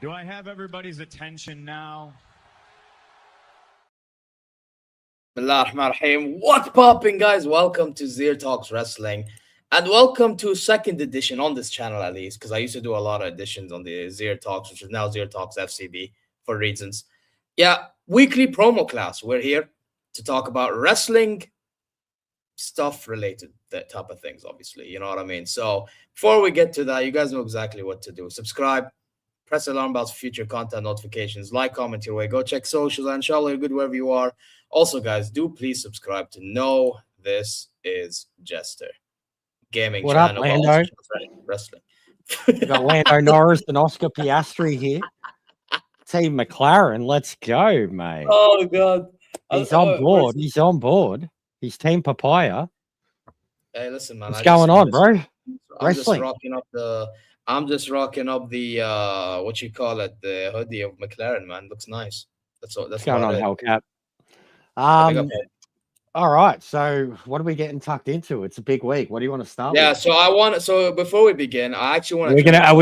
Do I have everybody's attention now? Bismillahirrahmanirrahim. What's popping, guys? Welcome to ZeerTalks Wrestling, and welcome to second edition on this channel, at least, because I used to do a lot of editions on the ZeerTalks, which is now ZeerTalks FCB for reasons. Yeah, weekly promo class. We're here to talk about wrestling stuff related, that type of things, obviously. You know what I mean? So before we get to that, you guys know exactly what to do. Subscribe. Press the alarm bells for future content notifications. Like, comment your way. Go check socials. And inshallah, you're good wherever you are. Also, guys, do please subscribe to Know This Is Jester gaming what channel. Up, Lando? Wrestling. We got Lando Norris and Oscar Piastri here. Team McLaren, let's go, mate. Oh, God. He's on board. He's on board. He's Team Papaya. Hey, listen, man. What's going on, bro? Wrestling. I'm just rocking up the what you call it, the hoodie of McLaren, man. Looks nice. That's all. That's what's going on, Hellcat. All right. So what are we getting tucked into? It's a big week. What do you want to start with? So before we begin, I actually want to are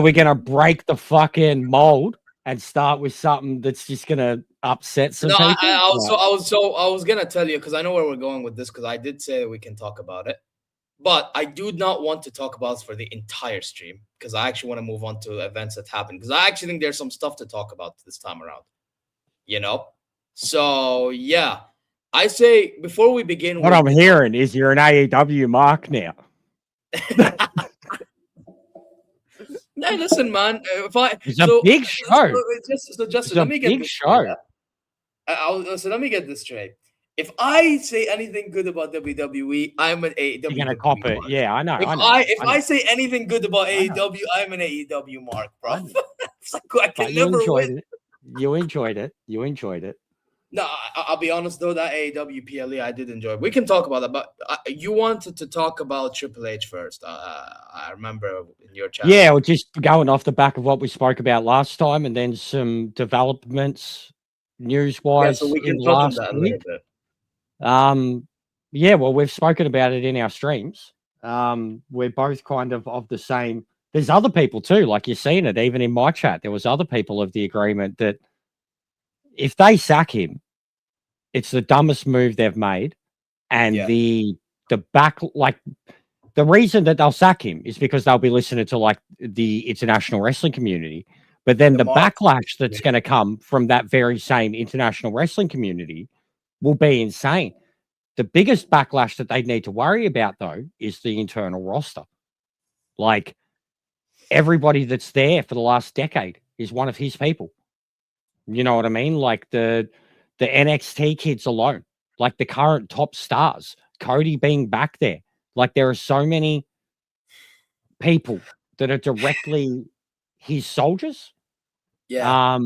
we gonna break the fucking mold and start with something that's just gonna upset some people? I was gonna tell you, because I know where we're going with this, because I did say that we can talk about it. But I do not want to talk about this for the entire stream, because I actually want to move on to events that happen, because I actually think there's some stuff to talk about this time around, you know? So, yeah. I say, before we begin... What I'm hearing is you're an AEW mark now. Hey, listen, man. It's a big show. Justin, let me get this show. So let me get this straight. If I say anything good about WWE, I'm an AEW. You're gonna cop it, yeah. I know. If I say anything good about AEW, I'm an AEW mark, bro. It's like I can never win. You enjoyed it. No, I'll be honest though. That AEW PLE, I did enjoy. We can talk about that, but you wanted to talk about Triple H first. I remember in your chat. Yeah, we're just going off the back of what we spoke about last time, and then some developments news-wise so we can in talk last that a week. little bit. Yeah, well, we've spoken about it in our streams. We're both kind of the same. There's other people too, like you've seen it, even in my chat. There was other people of the agreement that if they sack him, it's the dumbest move they've made. And the reason that they'll sack him is because they'll be listening to like the international wrestling community. But then the backlash that's going to come from that very same international wrestling community will be insane. The biggest backlash that they need to worry about, though, is the internal roster. Like everybody that's there for the last decade is one of his people. You know what I mean? Like the NXT kids alone, like the current top stars, Cody being back there. Like there are so many people that are directly his soldiers. Yeah.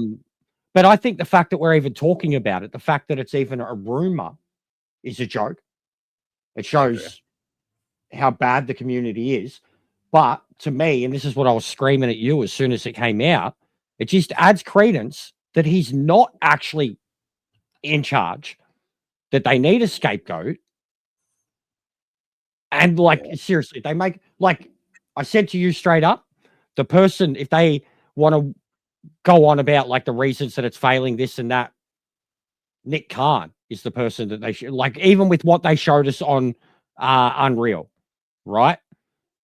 But I think the fact that we're even talking about it, the fact that it's even a rumor is a joke. It shows how bad the community is. But to me, and this is what I was screaming at you as soon as it came out, it just adds credence that he's not actually in charge, that they need a scapegoat. And like, seriously, they make, like I said to you straight up, the person, if they want to go on about like the reasons that it's failing this and that, Nick Khan is the person that they should, like, even with what they showed us on Unreal, right?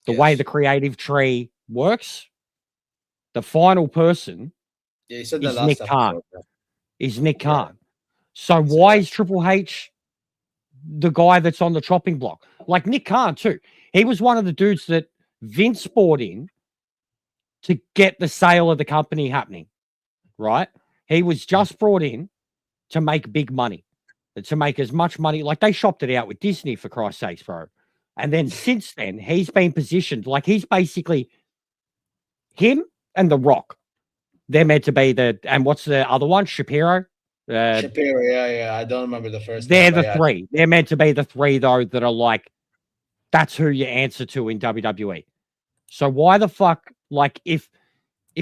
The way the creative tree works, the final person you said is that last Nick Khan. episode, Is Nick Khan. So why is Triple H the guy that's on the chopping block? Like Nick Khan too. He was one of the dudes that Vince brought in to get the sale of the company happening, right? He was just brought in to make big money, to make as much money. Like they shopped it out with Disney, for Christ's sakes, bro. And then since then, he's been positioned like he's basically him and The Rock. They're meant to be and what's the other one? Shapiro? Shapiro, yeah. I don't remember the first They're name, the three. They're meant to be the three, though, that are like, that's who you answer to in WWE. So why the fuck, like, if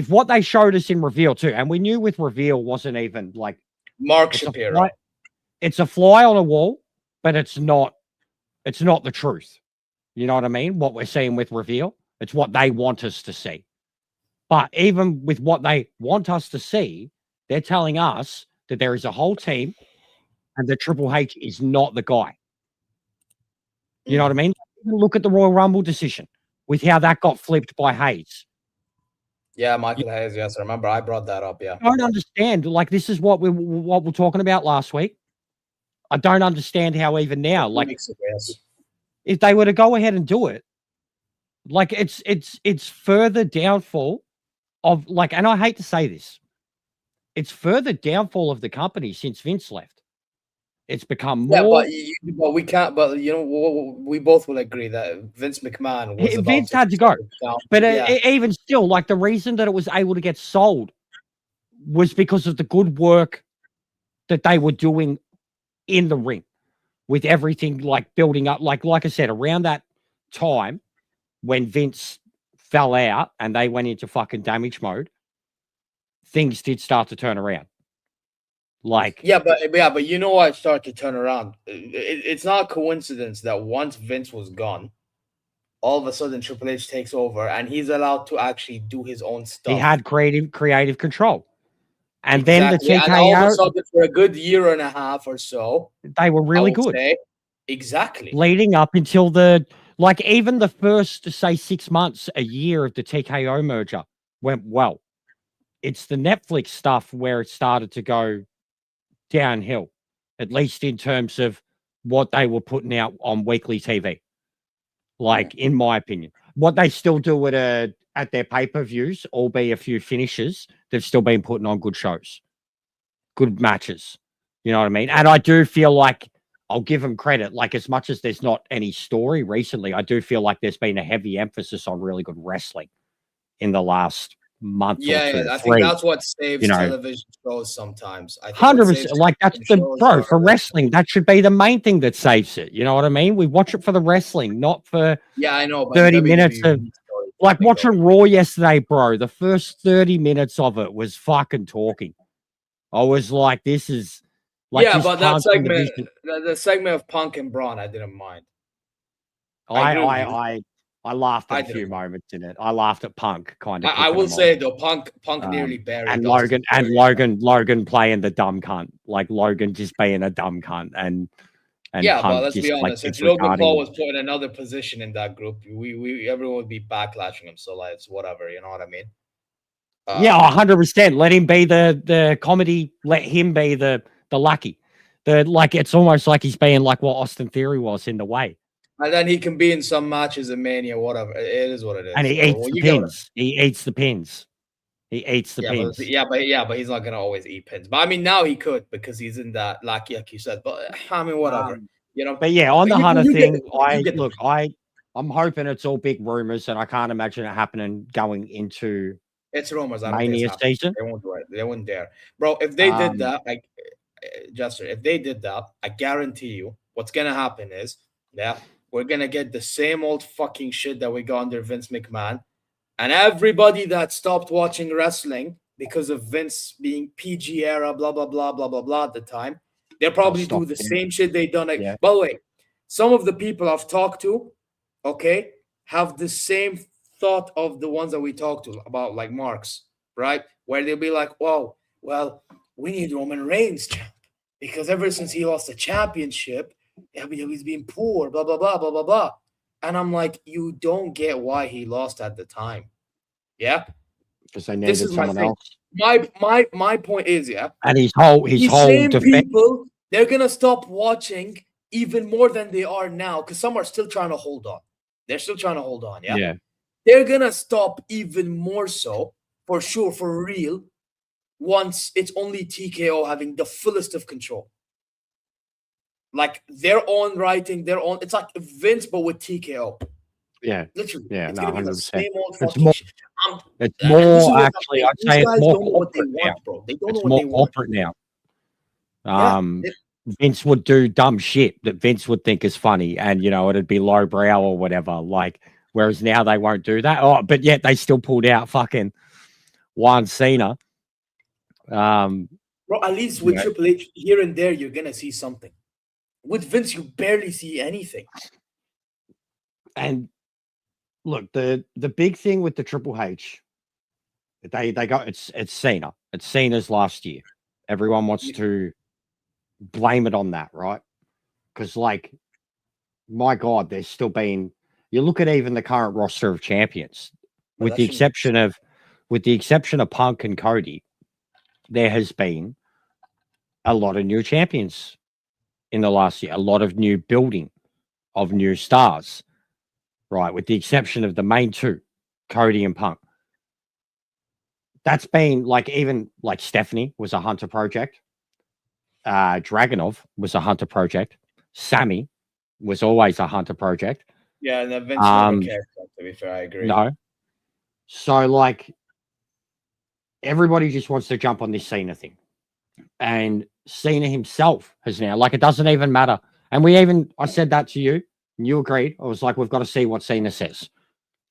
what they showed us in Reveal too, and we knew with Reveal wasn't even like Mark Shapiro. It's a fly on a wall, but it's not the truth. You know what I mean? What we're seeing with Reveal, it's what they want us to see. But even with what they want us to see, they're telling us that there is a whole team and that Triple H is not the guy. You know what I mean? Look at the Royal Rumble decision with how that got flipped by Hayes. Yeah, Michael Hayes. Yes, I remember. I brought that up. Yeah, I don't understand. Like this is what we're talking about last week. I don't understand how even now, like, if they were to go ahead and do it, like it's further downfall of like, and I hate to say this, it's further downfall of the company since Vince left. It's become more. Yeah, but we can't. But you know, we both will agree that Vince McMahon was Vince had to go. But even still, like the reason that it was able to get sold was because of the good work that they were doing in the ring, with everything like building up. Like I said, around that time when Vince fell out and they went into fucking damage mode, things did start to turn around. Like but you know what started to turn around? It's not a coincidence that once Vince was gone, all of a sudden Triple H takes over and he's allowed to actually do his own stuff. He had creative control. And then the TKO, and all of a sudden for a good year and a half or so, they were really good. Exactly. Leading up until even the first, say, 6 months, a year of the TKO merger went well. It's the Netflix stuff where it started to go downhill, at least in terms of what they were putting out on weekly TV. Like, in my opinion, what they still do at their pay-per-views, albeit a few finishes, they've still been putting on good shows, good matches. You know what I mean? And I do feel like I'll give them credit. Like, as much as there's not any story recently, I do feel like there's been a heavy emphasis on really good wrestling in the last month. I think that's what saves television shows sometimes. 100%. Like that's for wrestling. That should be the main thing that saves it. You know what I mean? We watch it for the wrestling, not for I know 30 minutes of like watching Raw yesterday, bro. The first 30 minutes of it was fucking talking. I was like, this is like but that segment, the segment of Punk and Braun, I didn't mind. I laughed at a few moments in it. I laughed at Punk kind of. I will say though, Punk nearly buried. And Logan playing the dumb cunt, like Logan just being a dumb cunt, and Punk, but let's just, be honest. Like, if Logan Paul was put in another position in that group, everyone would be backlashing him. So like, it's whatever, you know what I mean? 100%. Let him be the comedy. Let him be the lucky. It's almost like he's being like what Austin Theory was in the way. And then he can be in some matches in Mania, whatever. It is what it is. And he eats the pins. He eats the pins. He eats the pins. But he's not gonna always eat pins. But I mean, now he could because he's in that like you said. But I mean, whatever. But yeah, on the Hunter thing, I'm hoping it's all big rumors, and I can't imagine it happening going into it's rumors. Mania season. They won't do it. They wouldn't dare, bro. If they did that, Jester, if they did that, I guarantee you, what's gonna happen is, we're gonna get the same old fucking shit that we got under Vince McMahon, and everybody that stopped watching wrestling because of Vince being PG era, blah blah blah blah blah blah at the time, they'll probably do the same shit they done. By the way, some of the people I've talked to, have the same thought of the ones that we talked to about, like Marks, right? Where they'll be like, "Whoa, well, we need Roman Reigns champ because ever since he lost the championship, WWE's been poor, blah blah blah blah blah blah." And I'm like, you don't get why he lost at the time, because they needed someone else. My point is, and his whole people, they're gonna stop watching even more than they are now because some are still trying to hold on. They're still trying to hold on, yeah. They're gonna stop even more so, for sure, for real, once it's only TKO having the fullest of control. Like their own writing, their own. It's like Vince, but with TKO. Yeah, literally. Yeah, it's 100%. It's more. It's more actually. I'd say it's more corporate now, bro. They don't know what they want. Corporate now. Vince would do dumb shit that Vince would think is funny, and it'd be lowbrow or whatever. Like, whereas now they won't do that. Oh, but yet they still pulled out fucking Juan Cena. Bro, at least with Triple H here and there, you're gonna see something. With Vince, you barely see anything. And look, the big thing with the Triple H, they got it's Cena. It's Cena's last year. Everyone wants to blame it on that, right? Because, like, my God, there's still been. You look at even the current roster of champions, with the exception of Punk and Cody, there has been a lot of new champions in the last year, a lot of new building of new stars, right? With the exception of the main two, Cody and Punk. That's been even Stephanie was a Hunter project. Dragunov was a Hunter project. Sammy was always a Hunter project. Yeah, and Vince never cared, to be fair, I agree. No. So, everybody just wants to jump on this Cena thing. And Cena himself has now, it doesn't even matter. And I said that to you, and you agreed. I was like, we've got to see what Cena says.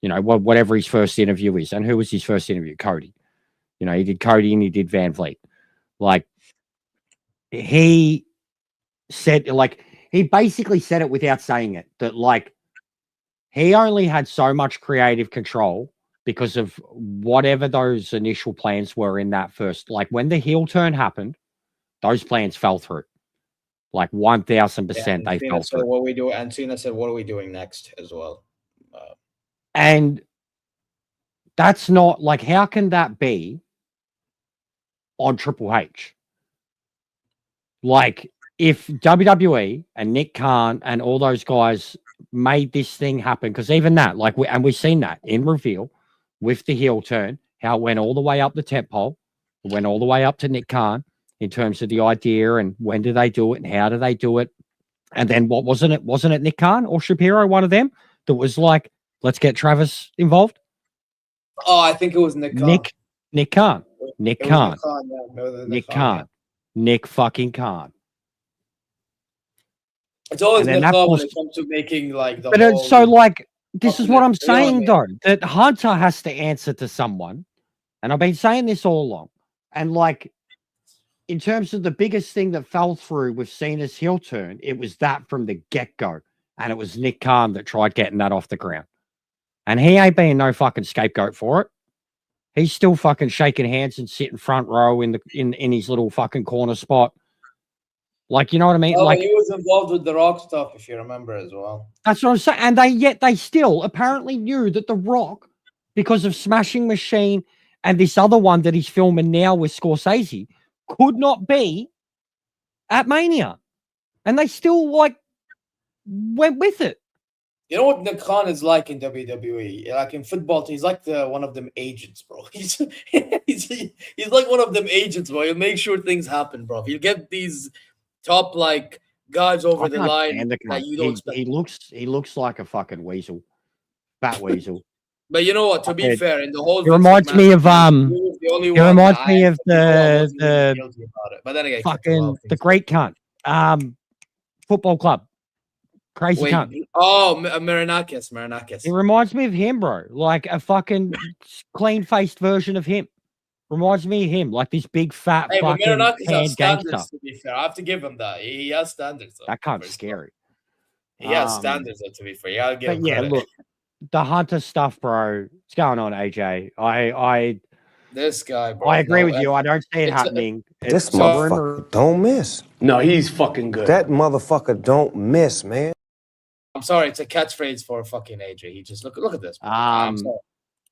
Whatever his first interview is. And who was his first interview? Cody. He did Cody and he did Van Vliet. He said, he basically said it without saying it, that, he only had so much creative control because of whatever those initial plans were in that first, when the heel turn happened, those plans fell through. 1,000% they fell through. What we do, and Cena said, what are we doing next as well? And that's not, how can that be on Triple H? If WWE and Nick Khan and all those guys made this thing happen, because even that, we've seen that in Reveal with the heel turn, how it went all the way up the temp pole, it went all the way up to Nick Khan in terms of the idea and when do they do it and how do they do it. And then what wasn't it Nick Khan or Shapiro, one of them, that was let's get Travis involved? Oh, I think it was Nick Khan. Nick Khan. Nick fucking Khan. It's always Nick Khan when it comes to making this is what I'm saying though, that Hunter has to answer to someone, and I've been saying this all along. And in terms of the biggest thing that fell through with Cena's heel turn, it was that from the get-go, and it was Nick Khan that tried getting that off the ground, and he ain't being no fucking scapegoat for it. He's still fucking shaking hands and sitting front row in his little fucking corner spot. You know what I mean? He was involved with the Rock stuff, if you remember, as well. That's what I'm saying. And they still apparently knew that the Rock, because of Smashing Machine and this other one that he's filming now with Scorsese, could not be at Mania. And they still went with it. You know what Nick Khan is like in WWE? Like in football, he's like one of them agents, bro. He's like one of them agents, bro. He'll make sure things happen, bro. He'll get these top like guys over the line that you don't expect. He looks like a fucking weasel, fat weasel. But you know what? To be fair, in the whole, it reminds me of the but then again, fucking the great cunt, football club. Crazy cunt. Oh, Marinakis. It reminds me of him, bro. Like a fucking clean-faced version of him. Reminds me of him, like this big fat fucking Marinakis gangster. To be fair, I have to give him that. He has standards. Though, that cunt's scary. He has standards, though, to be fair. Yeah, give him credit. Look, the Hunter stuff, bro. What's going on, AJ? This guy, bro. I agree with you. I don't see it happening. This motherfucker don't miss. No, he's fucking good. That motherfucker don't miss, man. I'm sorry, it's a catchphrase for fucking AJ. He just look at this. I'm sorry.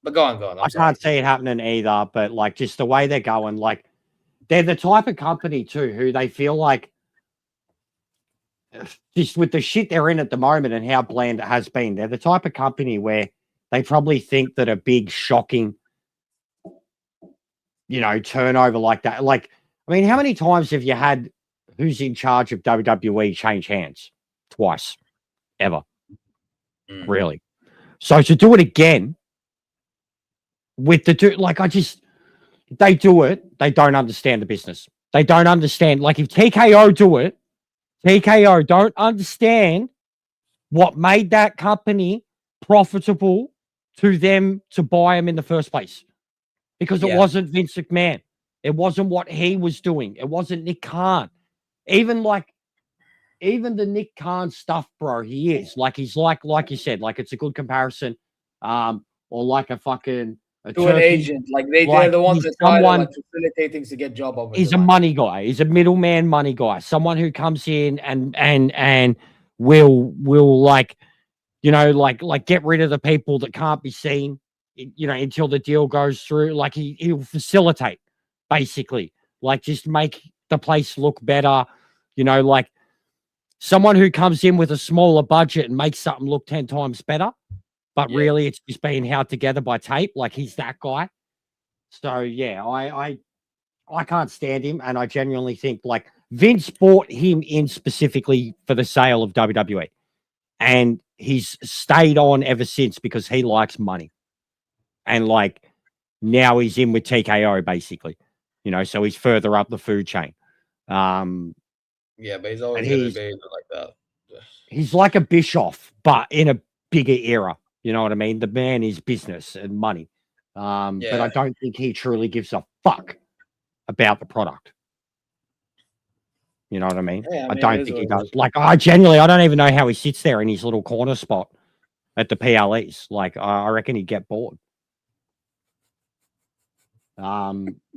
But go on. I can't see it happening either, but like just the way they're going, like they're the type of company too who they feel like just with the shit they're in at the moment and how bland it has been, they're the type of company where they probably think that a big shocking, turnover like that. Like, I mean, how many times have you had who's in charge of WWE change hands? Twice. Ever. Really. So to do it again with they do it, they don't understand the business. They don't understand. Like if TKO do it, TKO don't understand what made that company profitable to them to buy them in the first place. Because it wasn't Vince McMahon. It wasn't what he was doing. It wasn't Nick Khan. Even the Nick Khan stuff, bro, he's like you said, like it's a good comparison. Or like a fucking to an agent. Like they're the ones that facilitate things to get job over. He's a money guy. He's a middleman money guy. Someone who comes in and will like get rid of the people that can't be seen, until the deal goes through. Like he'll facilitate, basically. Like just make the place look better, like someone who comes in with a smaller budget and makes something look 10 times better, but really it's just being held together by tape. Like he's that guy. So yeah, I can't stand him. And I genuinely think like Vince bought him in specifically for the sale of WWE. And he's stayed on ever since because he likes money. And like now he's in with TKO basically, so he's further up the food chain. Yeah, but he's always going to be like that. He's like a Bischoff, but in a bigger era. You know what I mean? The man is business and money. But I don't think he truly gives a fuck about the product. You know what I mean? Yeah, I don't think he does. Like, I don't even know how he sits there in his little corner spot at the PLEs. Like, I reckon he'd get bored.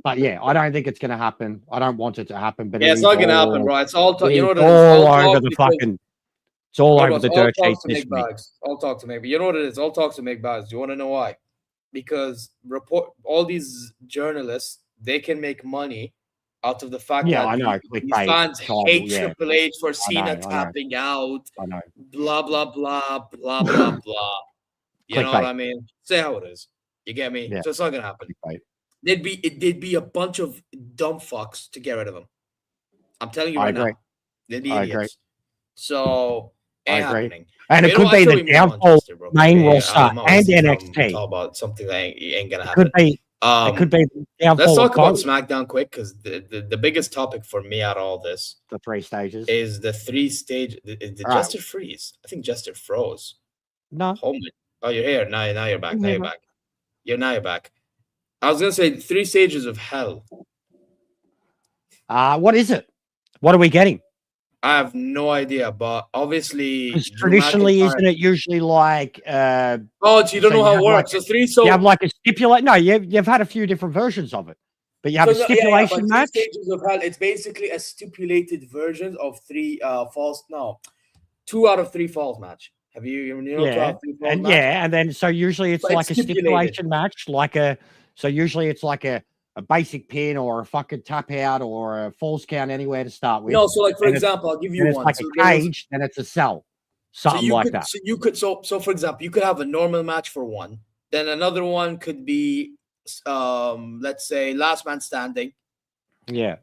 But yeah, I don't think it's going to happen. I don't want it to happen. But it's not going to happen, bro. It's all you know what it is? All over the fucking. It's all over the dirt sheet this week. All talk to make, but you know what it is? All talk to make bags. Do you want to know why? Because all these journalists, they can make money out of the fact that I know. These fans hate Triple H for Cena tapping out. I know. Blah blah blah blah blah blah. You know what I mean? Say how it is. You get me? Yeah. So it's not going to happen. There'd be a bunch of dumb fucks to get rid of him. I'm telling you right now. They'd be idiots. So ain't happening. And it could be the downfall main roster and NXT. Talk about something that ain't gonna happen. It could be the downfall. Let's talk about SmackDown quick because the biggest topic for me out of all this, the 3 stages, is the 3 stage. Did Jester freeze? I think Jester froze. No. Oh, you're here now. You're back. Now you're back. I was gonna say 3 stages of hell. What is it? What are we getting? I have no idea, but obviously, traditionally, isn't it usually like? You don't know how it works. Like, you have like a stipulate. No, you've had a few different versions of it, but you have a stipulation match. 3 stages of hell. It's basically a stipulated version of 3 falls. No, 2 out of 3 falls match. Have you know? And then so usually it's like a stipulation match, So usually it's like a basic pin or a fucking tap out or a falls count anywhere to start with. No, so like for example, I'll give you one. It's like a cage, and it's a cell. something like that. So you could so for example, you could have a normal match for one, then another one could be let's say last man standing. Yeah.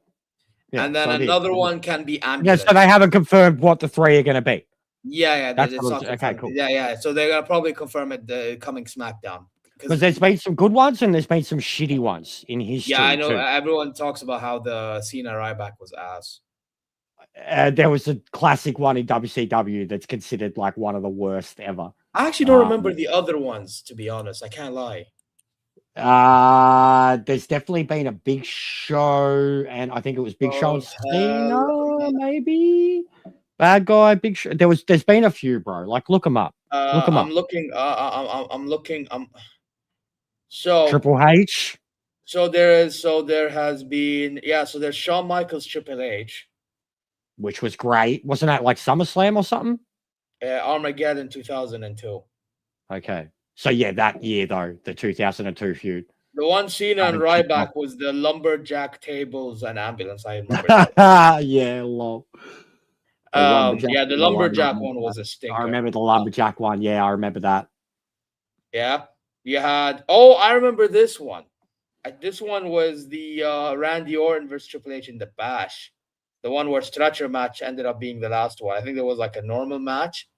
And then another one can be ambulance. Yeah, so they haven't confirmed what the 3 are going to be. Yeah, That's okay, cool. Yeah. So they're gonna probably confirm it the coming SmackDown. Because there's been some good ones and there's been some shitty ones in history. Yeah, I know. Too. Everyone talks about how the Cena Ryback was ass. There was a classic one in WCW that's considered like one of the worst ever. I actually don't remember the other ones, to be honest. I can't lie. There's definitely been a Big Show, and I think it was Big Show and Cena, maybe. Bad Guy, Big Show. There's been a few, bro. Like, look them up. Look them up. I'm looking. So Triple H. So there has been So there's Shawn Michaels Triple H, which was great. Wasn't that like SummerSlam or something? Armageddon 2002. Okay. So yeah, that year though, the 2002 feud. The one Cena and Ryback was the lumberjack tables and ambulance. I remember that. Yeah, lol. The lumberjack one was a stinker. I remember the lumberjack one. Yeah, I remember that. Yeah. You had I remember this one. This one was the Randy Orton versus Triple H in the Bash. The one where stretcher match ended up being the last one. I think there was like a normal match.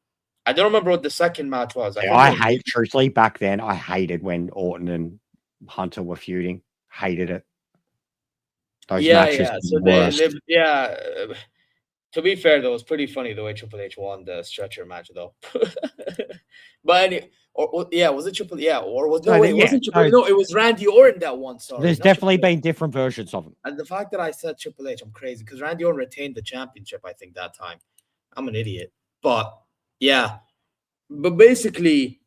I don't remember what the second match was. Truthfully, back then, I hated when Orton and Hunter were feuding. Hated it. Those matches. Yeah. To be fair, though, it was pretty funny the way Triple H won the stretcher match, though. But was it Triple? Yeah, or was wasn't Triple? No, it was Randy Orton that won. Sorry, there's definitely been different versions of them. And the fact that I said Triple H, I'm crazy because Randy Orton retained the championship. I think that time. I'm an idiot, but yeah. But basically,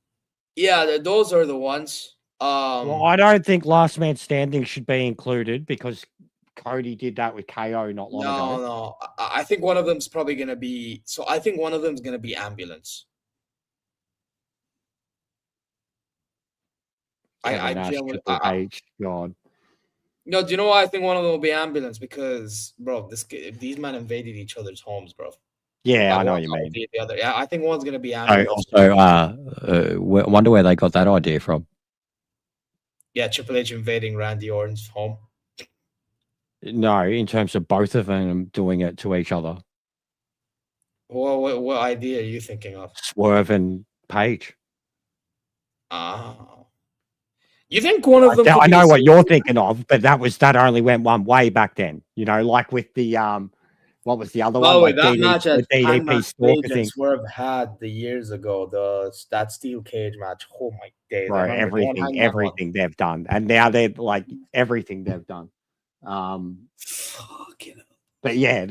those are the ones. Well, I don't think Last Man Standing should be included because Cody did that with KO not long ago. No. I think one of them's probably going to be... So I think one of them's going to be Ambulance. God. No, do you know why I think one of them will be Ambulance? Because, bro, these men invaded each other's homes, bro. Yeah, I know what you mean. The other. Yeah, I think one's going to be Ambulance. I wonder where they got that idea from. Yeah, Triple H invading Randy Orton's home. No, in terms of both of them doing it to each other. Well, what idea are you thinking of? Swerve and Page. You think one of them? I know what you're thinking of, but that only went one way back then. You know, like with the what was the other one? Like that match at DDP Stalker thing Swerve had the years ago, that steel cage match. Oh my days! Bro, everything they've done, and now they're like everything they've done. But yeah,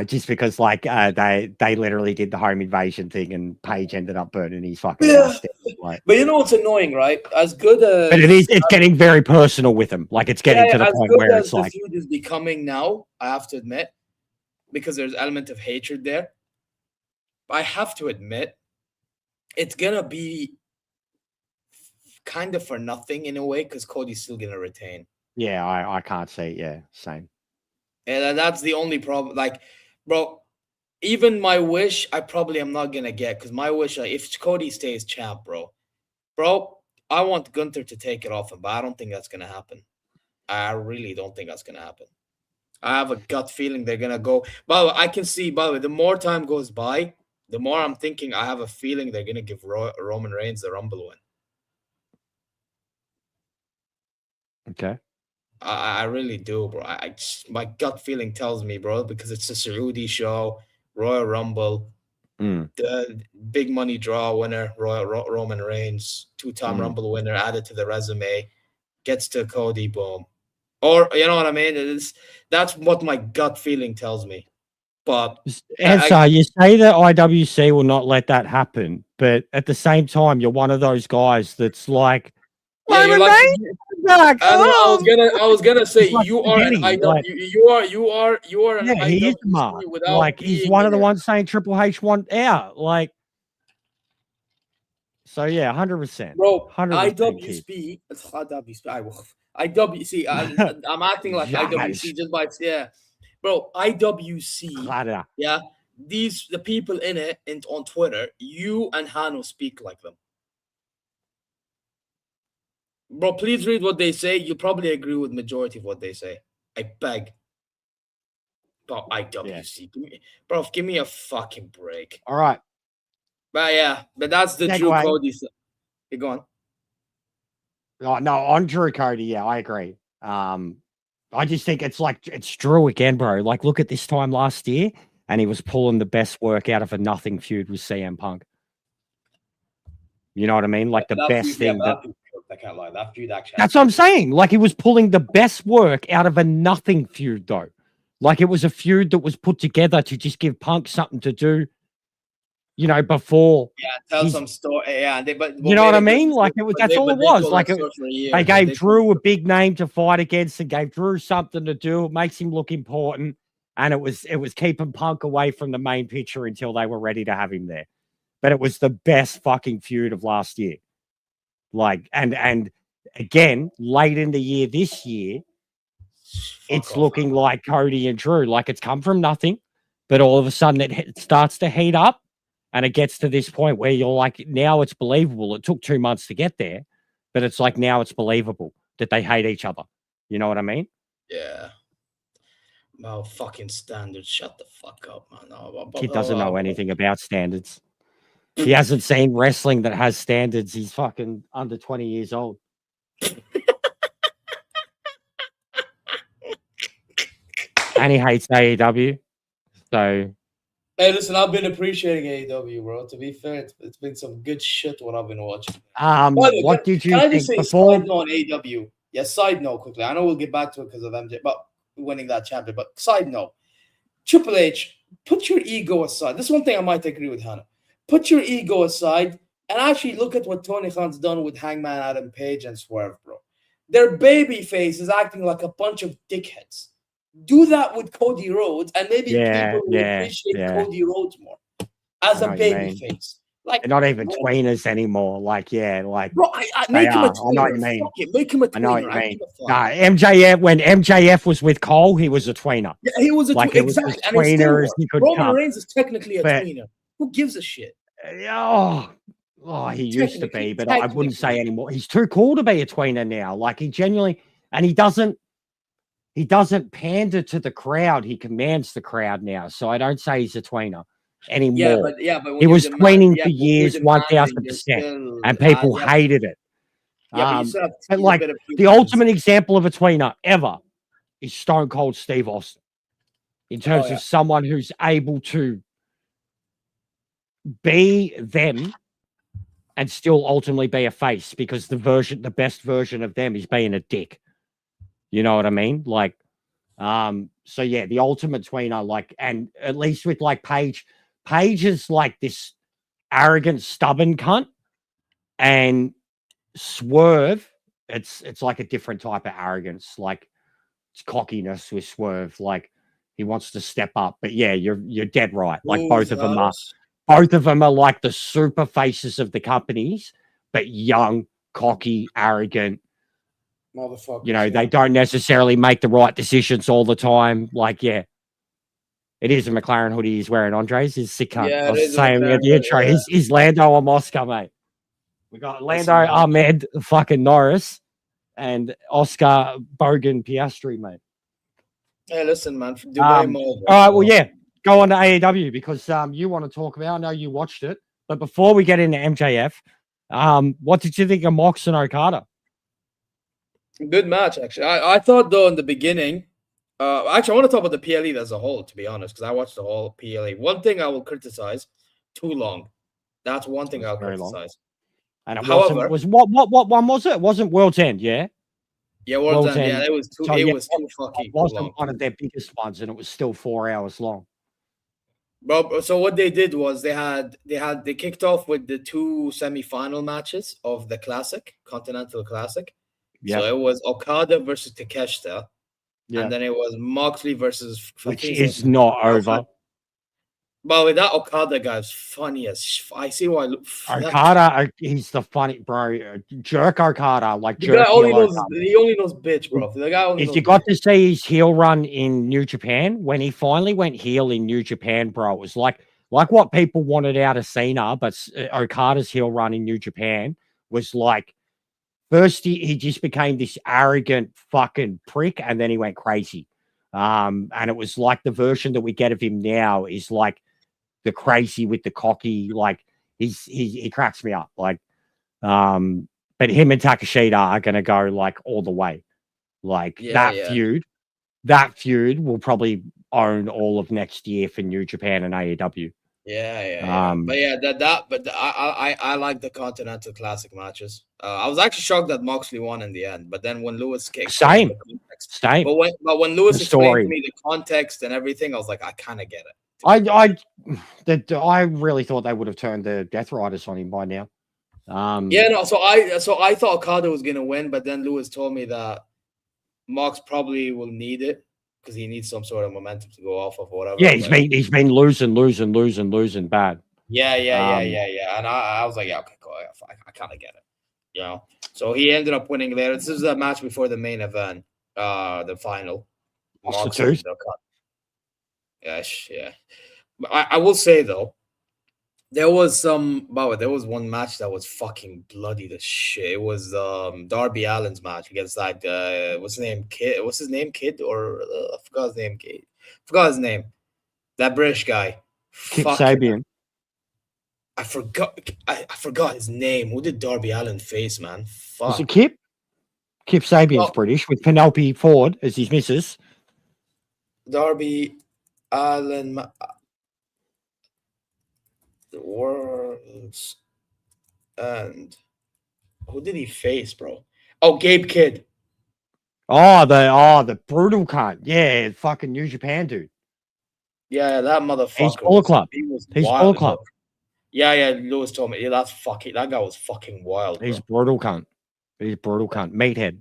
just because like they literally did the home invasion thing, and Page ended up burning his fucking house down, like. But you know what's annoying, right? As good as but it's getting very personal with him. Like it's getting to the point where it's like the feud is becoming now. I have to admit, because there's an element of hatred there. I have to admit, it's gonna be kind of for nothing in a way because Cody's still gonna retain. Yeah, I can't see. Yeah, same. And that's the only problem. Like, bro, even my wish, I probably am not gonna get because my wish, like, if Cody stays champ, bro, I want Gunther to take it off him, but I don't think that's gonna happen. I really don't think that's gonna happen. I have a gut feeling they're gonna go. By the way, I can see. By the way, the more time goes by, the more I'm thinking. I have a feeling they're gonna give Roman Reigns the Rumble win. Okay. I really do, bro. My gut feeling tells me, bro, because it's a Saudi show, Royal Rumble, the big money draw winner, Roman Reigns, 2-time Rumble winner, added to the resume, gets to Cody, boom. Or, you know what I mean? That's what my gut feeling tells me. But you say that IWC will not let that happen, but at the same time, you're one of those guys that's like, I was gonna say you are an IW. You are an IWC without like he's one of the ones saying Triple H want out. Like, so yeah, 100%. Bro, IWC. I'm acting like IWC just by bro. IWC. Yeah, the people in it and on Twitter, you and Hano speak like them. Bro, please read what they say. You probably agree with majority of what they say. I beg. Bro, IWC. Give me a fucking break. All right. But yeah, but that's the Drew Cody. You go on. No, on Drew Cody, yeah, I agree. I just think it's Drew again, bro. Like, look at this time last year, and he was pulling the best work out of a nothing feud with CM Punk. You know what I mean? Like the best thing I can't lie. That feud actually. That's what I'm saying. Like, he was pulling the best work out of a nothing feud, though. Like, it was a feud that was put together to just give Punk something to do. You know, before tell some story. Yeah, but you know what I mean? Like, that's all it was. Like, they gave Drew a big name to fight against and gave Drew something to do. It makes him look important, and it was keeping Punk away from the main picture until they were ready to have him there. But it was the best fucking feud of last year. Like, and again, late in the year this year, it's looking like Cody and Drew. Like, it's come from nothing, but all of a sudden it starts to heat up. And it gets to this point where you're like, now it's believable. It took 2 months to get there, but it's like now it's believable that they hate each other. You know what I mean? Yeah. Well, fucking standards. Shut the fuck up, man. Kid doesn't know anything about standards. He hasn't seen wrestling that has standards. He's fucking under 20 years old. And he hates AEW. So... Hey, listen, I've been appreciating AEW, bro. To be fair, it's been some good shit what I've been watching. What did you think before? Side note on AEW. Yeah, side note quickly. I know we'll get back to it because of MJ, but winning that chapter. But side note, Triple H, put your ego aside. This is one thing I might agree with Hannah. Put your ego aside and actually look at what Tony Khan's done with Hangman Adam Page and Swerve, bro. Their baby face is acting like a bunch of dickheads. Do that with Cody Rhodes, and maybe people will appreciate Cody Rhodes more as a baby face. Like, they're not even tweeners anymore. Like, bro, make him a tweener. I know what you mean. Make him a tweener. I know what you mean. MJF, when MJF was with Cole, he was a tweener. Yeah, he was a tweener. Exactly. And tweener as he could Roman Reigns is technically a tweener. Who gives a shit? He used to be, but I wouldn't say anymore. He's too cool to be a tweener now. Like, he genuinely, and he doesn't pander to the crowd. He commands the crowd now. So I don't say he's a tweener anymore. But he was tweening for years, 1000%, and people hated it. But like, the ultimate example of a tweener ever is Stone Cold Steve Austin, in terms of someone who's able to be them and still ultimately be a face, because the best version of them is being a dick. You know what I mean? Like, so yeah, the ultimate tweener, like, and at least with like Paige is like this arrogant, stubborn cunt, and Swerve, it's like a different type of arrogance. Like, it's cockiness with Swerve. Like, he wants to step up. But yeah, you're dead right. Like, both of them are like the super faces of the companies, but young, cocky, arrogant. Motherfucker. You know, they don't necessarily make the right decisions all the time. Like, yeah, it is a McLaren hoodie he's wearing. Andres is sick cunt. Yeah, I was saying at the intro, he's Lando or Oscar, mate. We got Lando, Ahmed, fucking Norris, and Oscar Bogan Piastri, mate. Hey, listen, man. All right, well, yeah, go on to AEW, because you want to talk about. I know you watched it, but before we get into MJF, what did you think of Mox and Okada? Good match, actually. I thought, though, in the beginning, actually, I want to talk about the PLE as a whole, to be honest, because I watched the whole PLE. One thing I will criticize, too long. That's one thing I'll criticize. Long. And what one was it? It wasn't World's End, yeah? Yeah, World's End. Yeah, it was too fucking It wasn't long. One of their biggest ones, and it was still 4 hours long. Bro, so what they did was they kicked off with the 2 semi-final matches of the Classic, Continental Classic. Yeah. So it was Okada versus Takeshita. Yeah. And then it was Moxley versus... Which is not over. But with that Okada guy's funny as I see why. Okada, he's the funny bro. Jerk Okada, like The jerk. guy only knows. He only knows bitch, bro. The guy only. If knows you got bitch. to see his heel run in New Japan, when he finally went heel in New Japan, bro, it was like what people wanted out of Cena, but Okada's heel run in New Japan was like, first he just became this arrogant fucking prick, and then he went crazy. And it was like the version that we get of him now is like the crazy with the cocky, like he cracks me up. Like, but him and Takeshita are gonna go like all the way. Like that feud will probably own all of next year for New Japan and AEW. But I like the Continental Classic matches. I was actually shocked that Moxley won in the end, but then when Lewis kicked, same. But when Lewis explained to me the context and everything, I was like, I kind of get it. I really thought they would have turned the Death Riders on him by now. So I thought Okada was gonna win, but then Lewis told me that Mox probably will need it because he needs some sort of momentum to go off of, whatever. Yeah, he's been losing bad. Yeah. And I was like, yeah, okay, cool. I kind of get it, you know. So he ended up winning there. This is a match before the main event, the final. Yes, yeah. I will say though, there was one match that was fucking bloody the shit. It was Darby Allin's match against that what's his name? Kid or I forgot his name. Forgot his name. That British guy. Kip Sabian. I forgot his name. Who did Darby Allin face, man? Fuck. Was it Kip? Kip Sabian's British with Penelope Ford as his missus. Darby Allin. The world's and who did he face, bro? Oh, Gabe Kidd. The brutal cunt. Yeah, fucking New Japan dude. Yeah, that motherfucker. He's Bullet Club. He's Bullet Club. Yeah. Lewis told me. Yeah, that's fucking. That guy was fucking wild. Bro. He's brutal cunt. Meathead.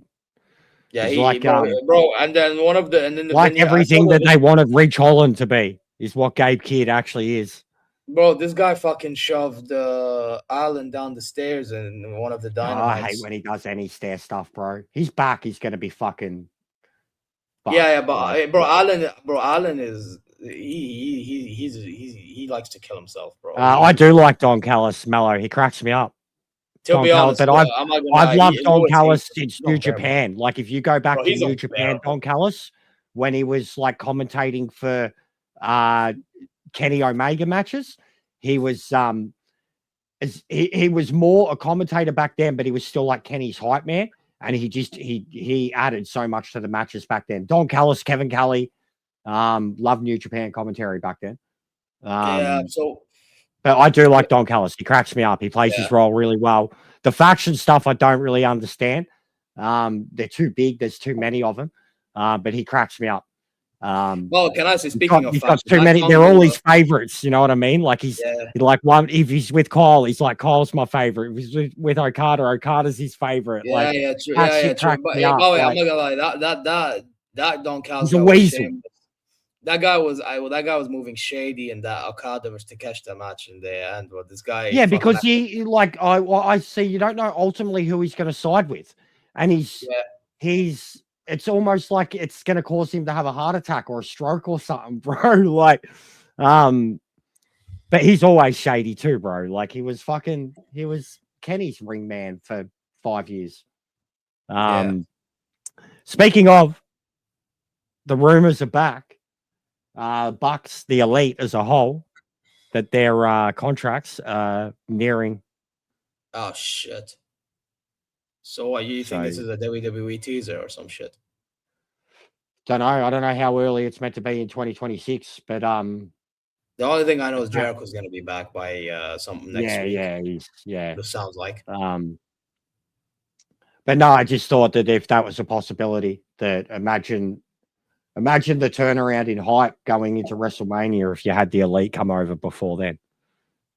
Yeah, he's like bro. And then one of the everything that they wanted Rich Holland to be is what Gabe Kidd actually is. Bro, this guy fucking shoved Allen down the stairs in one of the dynamites. I hate when he does any stair stuff, bro. He's back. He's going to be fucking. Yeah, but Allen is he likes to kill himself, bro. I do like Don Callis, Mello. He cracks me up. To be honest, but I've loved Don Callis since New Japan. Like if you go back to New Japan, Don Callis, when he was like commentating for Kenny Omega matches, he was he was more a commentator back then, but he was still like Kenny's hype man, and he added so much to the matches back then. Don Callis, Kevin Kelly, loved New Japan commentary back then. But I do like Don Callis. He cracks me up. He plays his role really well. The faction stuff I don't really understand. They're too big. There's too many of them. But he cracks me up. Well, can I say, speaking of got too many, they're all his favorites. You know what I mean? Like he's like one. If he's with Kyle, he's like Kyle's my favorite. If he's with Okada, Okada's his favorite. True. True. But I'm not gonna lie. That Don Callis. He's a weasel. That guy was moving shady in that Okada versus Takeshita match in the end. But this guy, because I see you don't know ultimately who he's going to side with, and he's. It's almost like it's going to cause him to have a heart attack or a stroke or something, bro. Like, but he's always shady too, bro. Like he was Kenny's ring man for 5 years. Speaking of, the rumors are back. Bucks, the Elite as a whole, that their contracts are nearing. Oh shit. So what, you think this is a WWE teaser or some shit? Don't know. I don't know how early it's meant to be in 2026, but the only thing I know is Jericho's going to be back by something next week. This sounds like. But no, I just thought that if that was a possibility, that imagine the turnaround in hype going into WrestleMania if you had the Elite come over before then.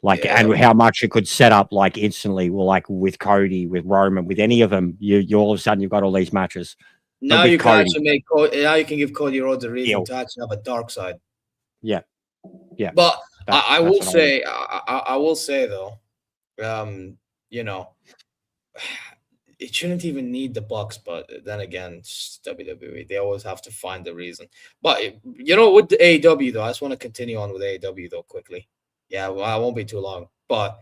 And how much it could set up like instantly, like with Cody, with Roman, with any of them, you all of a sudden you've got all these matches. Now you can actually give Cody Rhodes a reason to actually have a dark side. Yeah. But I will say, I will say though, you know, it shouldn't even need the Bucks, but then again, it's WWE. They always have to find the reason. But you know, with the AEW though, I just want to continue on with AEW though quickly. Yeah, well, I won't be too long, but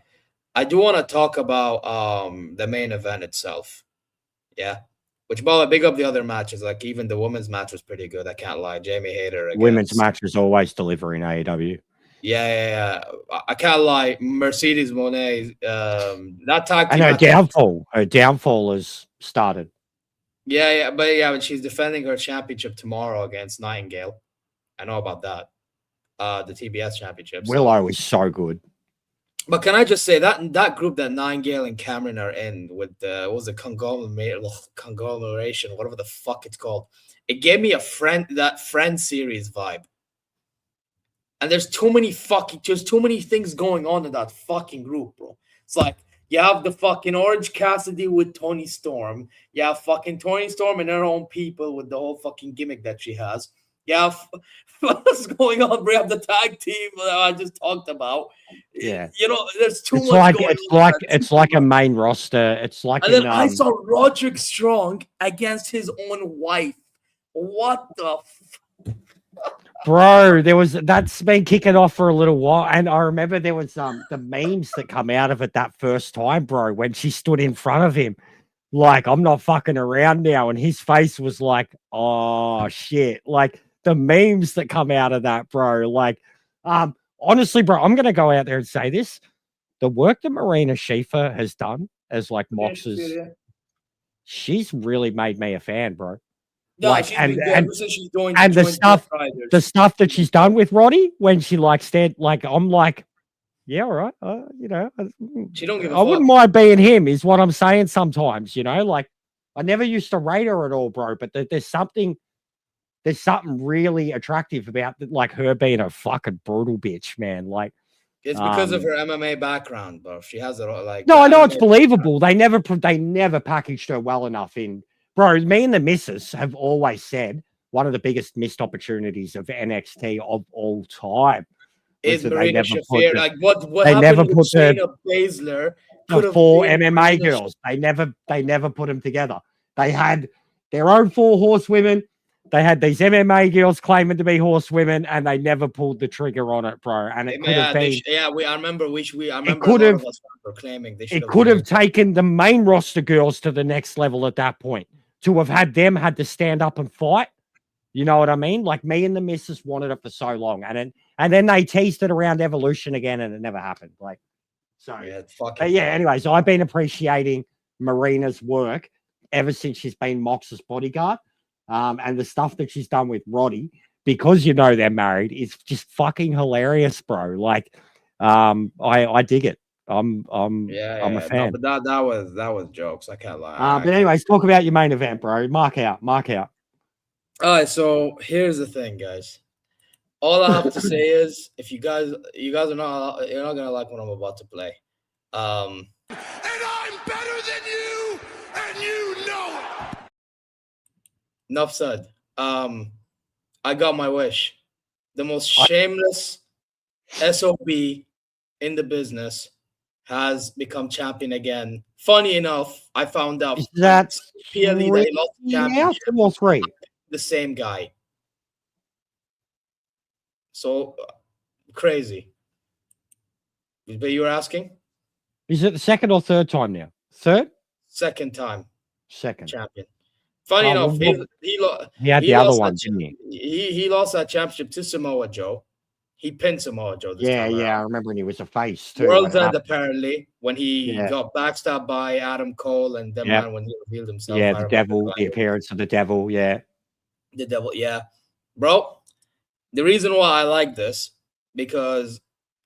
I do want to talk about the main event itself. Yeah. Which, by the way, big up the other matches. Like, even the women's match was pretty good. I can't lie. Jamie Hayter against... Women's match is always delivering AEW. Yeah. I can't lie. Mercedes Moné, that tag team... And her downfall has started. But she's defending her championship tomorrow against Nightingale. I know about that. The TBS championship. Willow is so good. But can I just say that group that Nightingale and Cameron are in with what was it, conglomeration, whatever the fuck it's called, it gave me that Friends series vibe. And there's too many things going on in that fucking group, bro. It's like you have the fucking Orange Cassidy with Toni Storm. You have fucking Toni Storm and her own people with the whole fucking gimmick that she has. Yeah, what's going on? We have the tag team that I just talked about. Yeah, you know, there's too much going on. It's like a main roster. It's like, and then I saw Roderick Strong against his own wife. What the? Bro, that's been kicking off for a little while, and I remember there was the memes that come out of it that first time, bro, when she stood in front of him. Like, I'm not fucking around now, and his face was like, oh shit, like. The memes that come out of that, bro. Like, honestly, bro, I'm gonna go out there and say this: the work that Marina Shafir has done as like Mox's, she's really made me a fan, bro. No, like, she's the stuff that she's done with Roddy when she like I'm like, yeah, all right, you know, she don't give a I wouldn't mind being him, is what I'm saying. Sometimes, you know, like I never used to rate her at all, bro, but there's something really attractive about like her being a fucking brutal bitch, man. Like, it's because of her MMA background, bro. She has it like. No, I know it's believable. They never packaged her well enough in. Bro, me and the missus have always said one of the biggest missed opportunities of NXT of all time is Marina Shafir. Like what they happened never with put Shayna Baszler. The four MMA girls. They never put them together. They had their own 4 horsewomen. They had these MMA girls claiming to be horsewomen, and they never pulled the trigger on it, bro. And it could have been. I remember. It could have proclaiming. It could have taken the main roster girls to the next level at that point. To have had to stand up and fight. You know what I mean? Like me and the missus wanted it for so long, and then they teased it around Evolution again, and it never happened. Like, so Anyways, I've been appreciating Marina's work ever since she's been Mox's bodyguard. And the stuff that she's done with Roddy, because you know they're married, is just fucking hilarious, bro. Like, I dig it. I'm a fan. No, but that was jokes. I can't lie. But anyways, talk about your main event, bro. Mark out. All right, so here's the thing, guys. All I have to say is, if you guys are not, you're not gonna like what I'm about to play. And I'm better than you, and you know it. Enough said. I got my wish. The most shameless SOB in the business has become champion again. Funny enough, I found out that PLE that he lost the championship. The same guy. So crazy. But you were asking? Is it the second or third time now? Third? Second time. Second. Champion. Funny enough, he had the other one, didn't he? He lost that championship to Samoa Joe. He pinned Samoa Joe this time around. I remember when he was a face too. World's End, apparently, when he got backstabbed by Adam Cole and then when he revealed himself. Yeah, the devil, the appearance of the devil, The devil, Bro, the reason why I like this, because,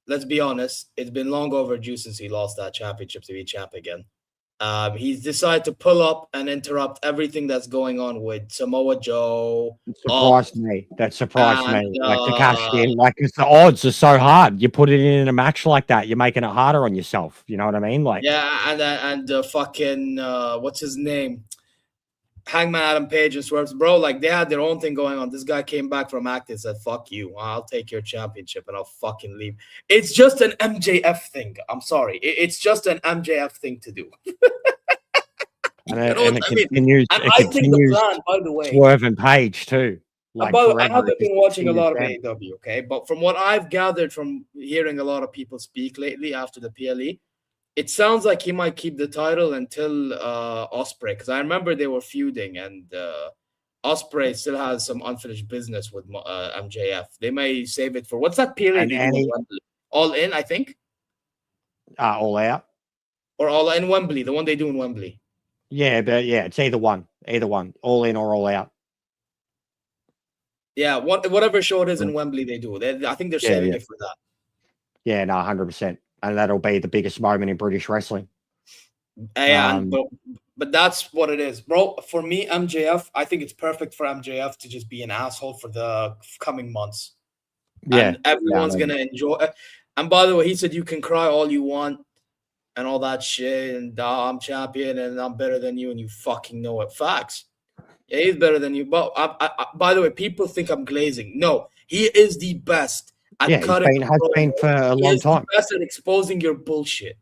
let's be honest, it's been long overdue since he lost that championship to be champ again. He's decided to pull up and interrupt everything that's going on with Samoa Joe. That surprised me. Like to cash in, like because the odds are so hard. You put it in a match like that, you're making it harder on yourself. You know what I mean? Like and fucking what's his name? Hangman Adam Page and Swerve, bro, like they had their own thing going on. This guy came back from acting and said, fuck you. I'll take your championship and I'll fucking leave. It's just an MJF thing. I'm sorry. It's just an MJF thing to do. And it continues. And it I think the continues plan, by the way. Swerve and Page too. Like by the way, I forever, haven't been watching a lot of continues AEW, okay? But from what I've gathered from hearing a lot of people speak lately after the PLE, it sounds like he might keep the title until Ospreay, because I remember they were feuding, and Ospreay still has some unfinished business with MJF. They may save it for what's that PLE? All In, I think. All Out or All In Wembley, the one they do in Wembley. Yeah, but yeah, it's either one, All In or All Out. Yeah, whatever show it is in Wembley, they do. I think they're saving it for that. Yeah, no, 100%, and that'll be the biggest moment in British wrestling. And but that's what it is, bro. For me, MJF, I think it's perfect for MJF to just be an asshole for the coming months. Yeah, and everyone's gonna enjoy it. And by the way, he said you can cry all you want and all that shit, and I'm champion and I'm better than you, and you fucking know it. Facts. Yeah, he's better than you. But by the way, people think I'm glazing. No, he is the best at cutting. Has been for a long time. The best at exposing your bullshit.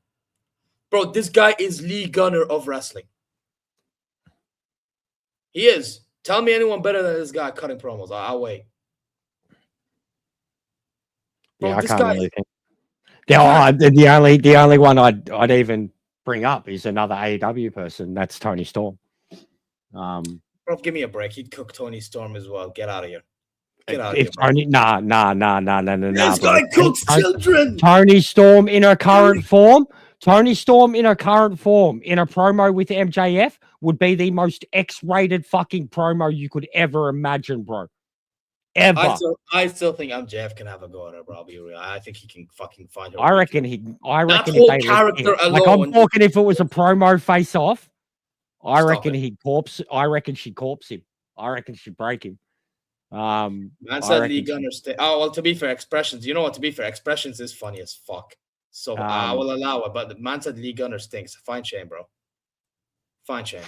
Bro, this guy is Lee Gunner of wrestling. He is. Tell me anyone better than this guy cutting promos. I'll wait. Bro, yeah, I can't really think. The only one I'd even bring up is another AEW person. That's Tony Storm. Bro, give me a break. He'd cook Tony Storm as well. Get out of here. Get out of here. Nah. This guy cooks children. Tony Storm in her current form. Tony Storm in her current form in a promo with MJF would be the most X-rated fucking promo you could ever imagine, bro. Ever. I still think MJF can have a go at her, bro. I'll be real. I think he can fucking find her. I reckon that whole character alone. Like I'm talking if it was a promo face off, I reckon she'd corpse him. I reckon she'd break him. Man said Lee Gunner stay. Oh, well, to be fair, Expressions. You know what? To be fair, Expressions is funny as fuck. So I will allow it. But the man said Lee Gunner stinks. Fine shame, bro. Fine shame.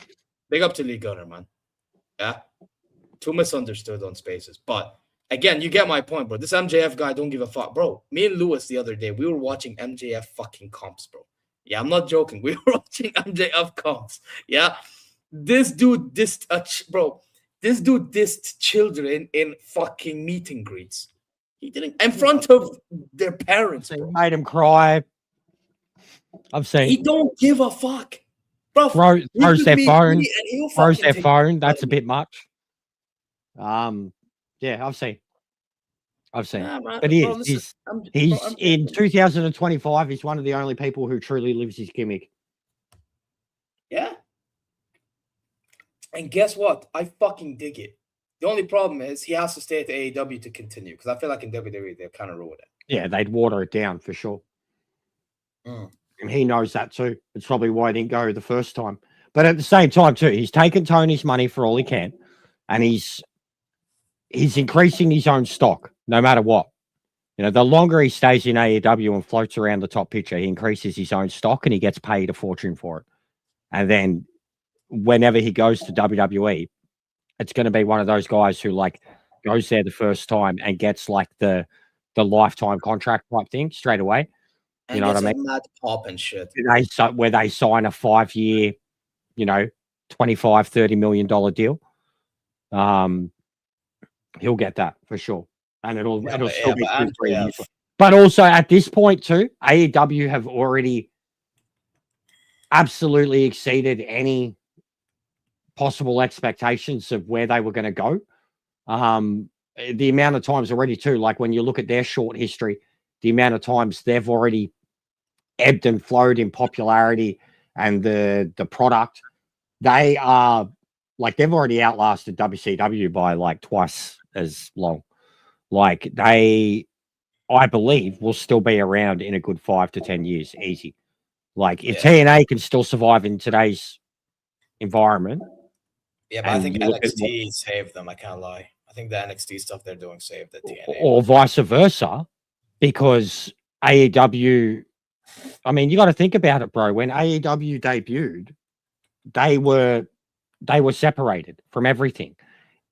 Big up to Lee Gunner, man. Yeah. Too misunderstood on Spaces. But again, you get my point, bro. This MJF guy don't give a fuck. Bro, me and Lewis the other day, we were watching MJF fucking comps, bro. Yeah, I'm not joking. We were watching MJF comps. Yeah. This dude dissed children in fucking meet and greets. He didn't in front of their parents, bro. Made him cry. I've seen. He don't give a fuck, bro. Throws their phone. Throws their phone. That's a bit much. Yeah, I've seen. Nah, man, but he's in 2025. He's one of the only people who truly lives his gimmick. Yeah. And guess what? I fucking dig it. The only problem is he has to stay at the AEW to continue, because I feel like in WWE they've kind of ruined it. Yeah, they'd water it down for sure. And he knows that too. It's probably why he didn't go the first time. But at the same time too, he's taken Tony's money for all he can, and he's increasing his own stock no matter what. You know, the longer he stays in AEW and floats around the top picture, he increases his own stock and he gets paid a fortune for it. And then whenever he goes to WWE, it's going to be one of those guys who like goes there the first time and gets like the lifetime contract type thing straight away. You know what I mean? Mad pop and shit. Where they sign a 5-year, $25, $30 million deal. He'll get that for sure. And it'll still be 3 years. But also at this point too, AEW have already absolutely exceeded any possible expectations of where they were going to go. The amount of times already too, like when you look at their short history, the amount of times they've already ebbed and flowed in popularity and the product, they are like, they've already outlasted WCW by like twice as long. Like I believe will still be around in a good 5 to 10 years. Easy. Like if TNA can still survive in today's environment. Yeah, but I think NXT saved them. I can't lie. I think the NXT stuff they're doing saved the TNA. Or vice versa, because AEW, I mean, you got to think about it, bro. When AEW debuted, they were they were separated from everything.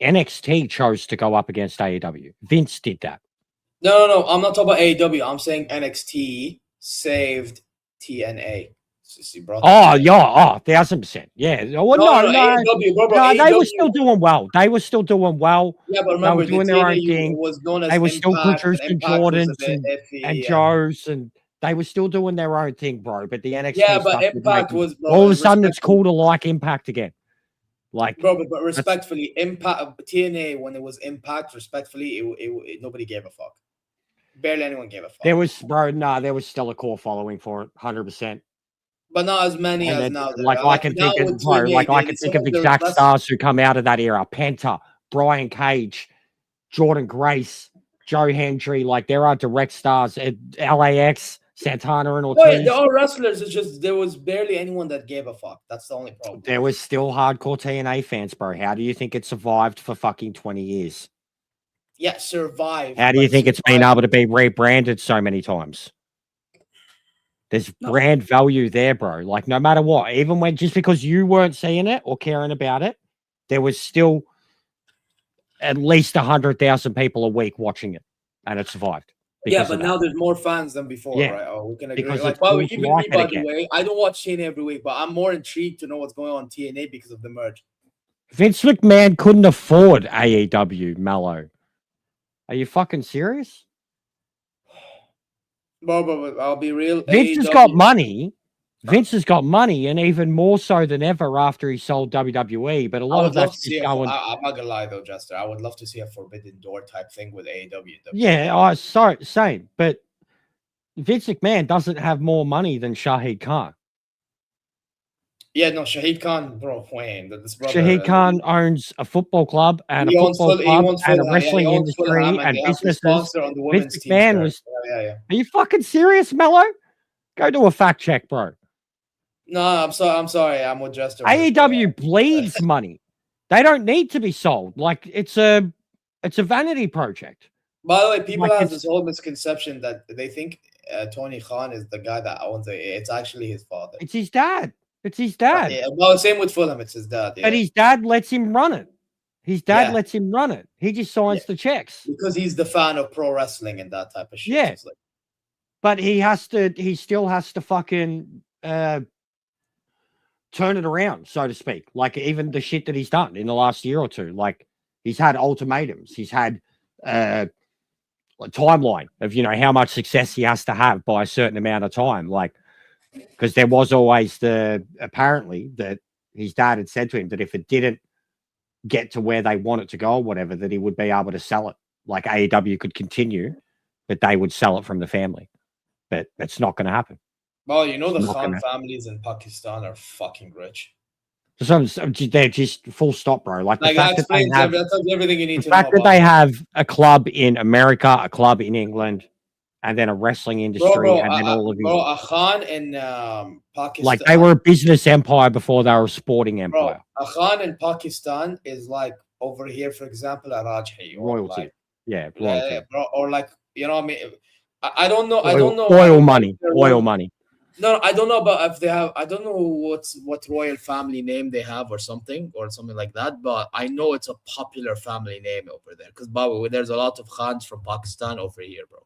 NXT chose to go up against AEW. Vince did that. No. I'm not talking about AEW. I'm saying NXT saved TNA. Oh, yeah. Oh, 1,000%. Yeah. Well, no. AEW, bro, No, they AEW were still doing well. They were still doing well. Yeah, but remember, they were doing their own TNA thing. was known as They were Impact, still producing Impact was a Jordans bit and iffy, Joes, and they were still doing their own thing, bro. But the NXT yeah, but stuff was Impact making, was, bro, all of a sudden it's respectfully- cool to like Impact again. Like, Bro, but respectfully, Impact TNA when it was Impact, respectfully, it nobody gave a fuck. Barely anyone gave a fuck. there was still a core following for it, 100%. But not as many And as then, now. like I can think of, bro, like I can think of exact stars who come out of that era: Penta, Brian Cage, Jordan Grace, Joe Hendry. Like there are direct stars at LAX, Santana and Ortiz. Oh, yeah, they're all wrestlers. It's just there was barely anyone that gave a fuck. That's the only problem. There was still hardcore TNA fans, bro. How do you think it survived for fucking 20 years? Yeah, survive. How do you think it's been able to be rebranded so many times? There's brand value there, bro. Like no matter what, even when just because you weren't seeing it or caring about it, there was still at least 100,000 people a week watching it, and it survived. Yeah, but now there's more fans than before, Yeah, right? Oh, we can agree. because Like, it's by the cool way, to even like me, it by again. the way, I don't watch TNA every week, but I'm more intrigued to know what's going on in TNA because of the merge. Vince McMahon couldn't afford AEW, Mello. Are you fucking serious? But I'll be real. Vince has got money. Vince has got money, and even more so than ever after he sold WWE. But a lot of that's just going. I'm not gonna lie though, Jester. I would love to see a Forbidden Door type thing with AEW. Yeah, same. But Vince McMahon doesn't have more money than Shahid Khan. Yeah, no, Shahid Khan, bro, Wayne. Shahid Khan owns a football club and a football club and a wrestling industry and businesses. Vince McMahon was. Yeah. Are you fucking serious, Mello? Go do a fact check, bro. No, I'm sorry. I'm with Jester. AEW bleeds money. They don't need to be sold. Like it's a vanity project. By the way, people Like have this whole misconception that they think Tony Khan is the guy that owns it. It's actually his father. It's his dad. It's his dad. Yeah, well, same with Fulham. It's his dad. Yeah. But his dad lets him run it. His dad lets him run it. He just signs the checks. Because he's the fan of pro wrestling and that type of shit. Yeah. So but he still has to fucking turn it around, so to speak. Like even the shit that he's done in the last year or two. Like he's had ultimatums. He's had a timeline of, how much success he has to have by a certain amount of time. Like, because there was always apparently that his dad had said to him that if it didn't get to where they want it to go or whatever, that he would be able to sell it. Like AEW could continue, but they would sell it from the family. But it's not going to happen. Well, the Khan families in Pakistan are fucking rich. So they're just full stop, bro. Like the fact that they have everything you need the fact that they have a club in America, a club in England, and then a wrestling industry, and then all of bro, a Khan in Pakistan. Like they were a business empire before they were a sporting empire. Bro, a Khan in Pakistan is like over here, for example, a Rajhi. Royalty. Like, royalty. Yeah, bro, or like, what I mean? I don't know. Oil money. No, I don't know about if they have. I don't know what royal family name they have or something like that. But I know it's a popular family name over there because, by the way, there's a lot of Khans from Pakistan over here, bro.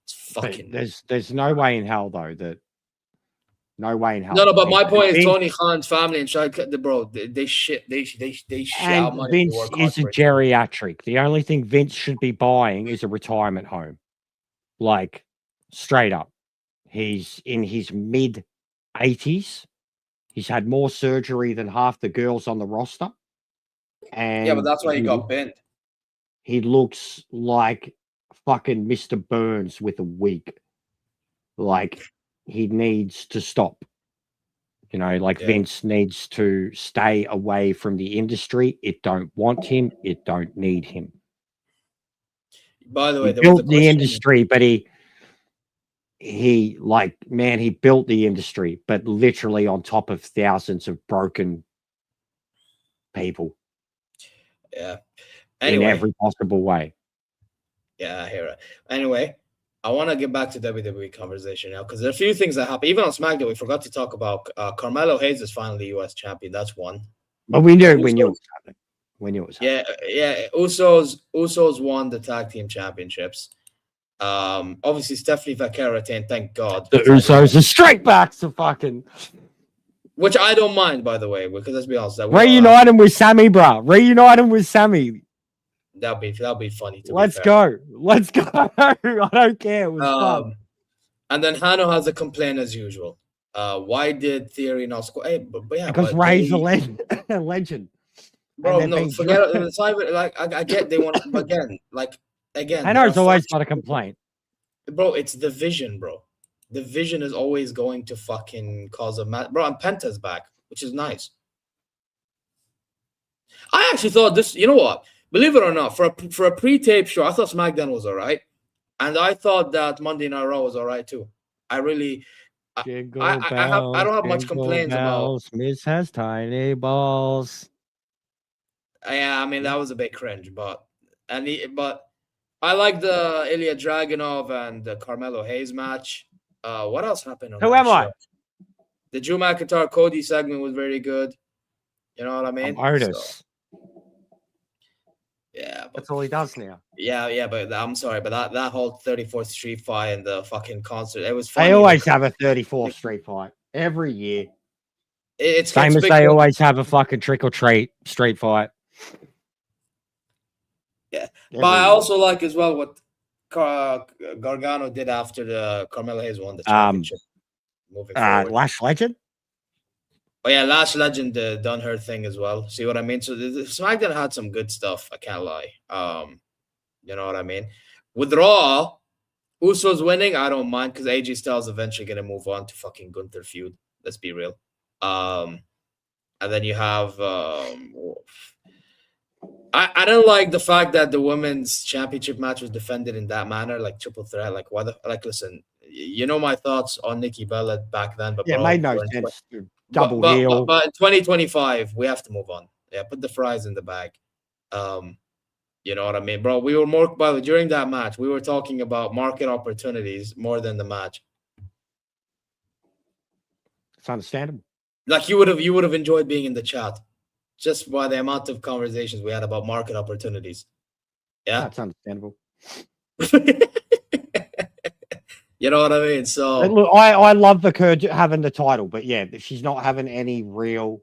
It's fucking. There's no way in hell though that. No way in hell. No, but my point is Tony Khan's family and Shahid, bro, they shit out money. Vince is a geriatric. The only thing Vince should be buying is a retirement home. Like straight up. He's in his mid-80s. He's had more surgery than half the girls on the roster. And yeah, but that's why he got bent. He looks like fucking Mr. Burns with a wig. Like he needs to stop. Vince needs to stay away from the industry. It don't want him. It don't need him. By the way, he built the industry, but he built the industry, but literally on top of thousands of broken people. Yeah. Anyway, in every possible way. Yeah, I hear it. Anyway, I want to get back to WWE conversation now because there are a few things that happened. Even on SmackDown, we forgot to talk about Carmelo Hayes is finally U.S. champion. That's one. But we knew it was happening. We knew it was happening. Yeah. Usos won the tag team championships. Obviously Stephanie Vaquero retained, thank God. The Usos are straight back to fucking. Which I don't mind, by the way, because let's be honest. Reunite him with Sammy, bro. Reunite him with Sammy. That'll be funny. Let's go. Let's go. I don't care. It was fun. And then Hano has a complaint as usual. Why did Theory not score? Hey, but yeah, because Ray's a legend. A legend. Bro, no, forget it. It's even, like I get they want again. I know it's always not a complaint. Bro, it's the vision, bro. The vision is always going to fucking cause a match. Bro, and Penta's back, which is nice. I actually thought this, you know what? Believe it or not, for a pre-tape show, I thought SmackDown was all right. And I thought that Monday Night Raw was all right too. I really, I don't have much complaints about. Miz has tiny balls. Yeah, I mean that was a bit cringe, but I like the Ilya Dragunov and the Carmelo Hayes match. What else happened on Who that am I? show? The Drew McIntyre Cody segment was very good. You know what I mean? Otis. Yeah, that's all he does now. Yeah, but I'm sorry, but that whole 34th Street fight and the fucking concert, it was funny. They always have a 34th Street fight every year. It's same as they always have a fucking trick or treat street fight. Yeah, but I also like as well what Gargano did after the Carmelo Hayes won the championship. Moving forward, Lash Legend. Oh yeah, Lash Legend done her thing as well. See what I mean? So the SmackDown had some good stuff. I can't lie. You know what I mean? With Raw, Usos winning, I don't mind because AJ Styles eventually gonna move on to fucking Gunther feud. Let's be real. And then you have I don't like the fact that the women's championship match was defended in that manner, like triple threat. Like listen, you know my thoughts on Nikki Bella back then, but yeah, bro, it made no sense. Double heel. But in 2025, we have to move on. Yeah, put the fries in the bag. You know what I mean, bro? We were more, by the way, during that match, we were talking about market opportunities more than the match. It's understandable. Like you would have enjoyed being in the chat just by the amount of conversations we had about market opportunities. Yeah, that's understandable. You know what I mean? So look, I love the Kurd having the title, but yeah, she's not having any real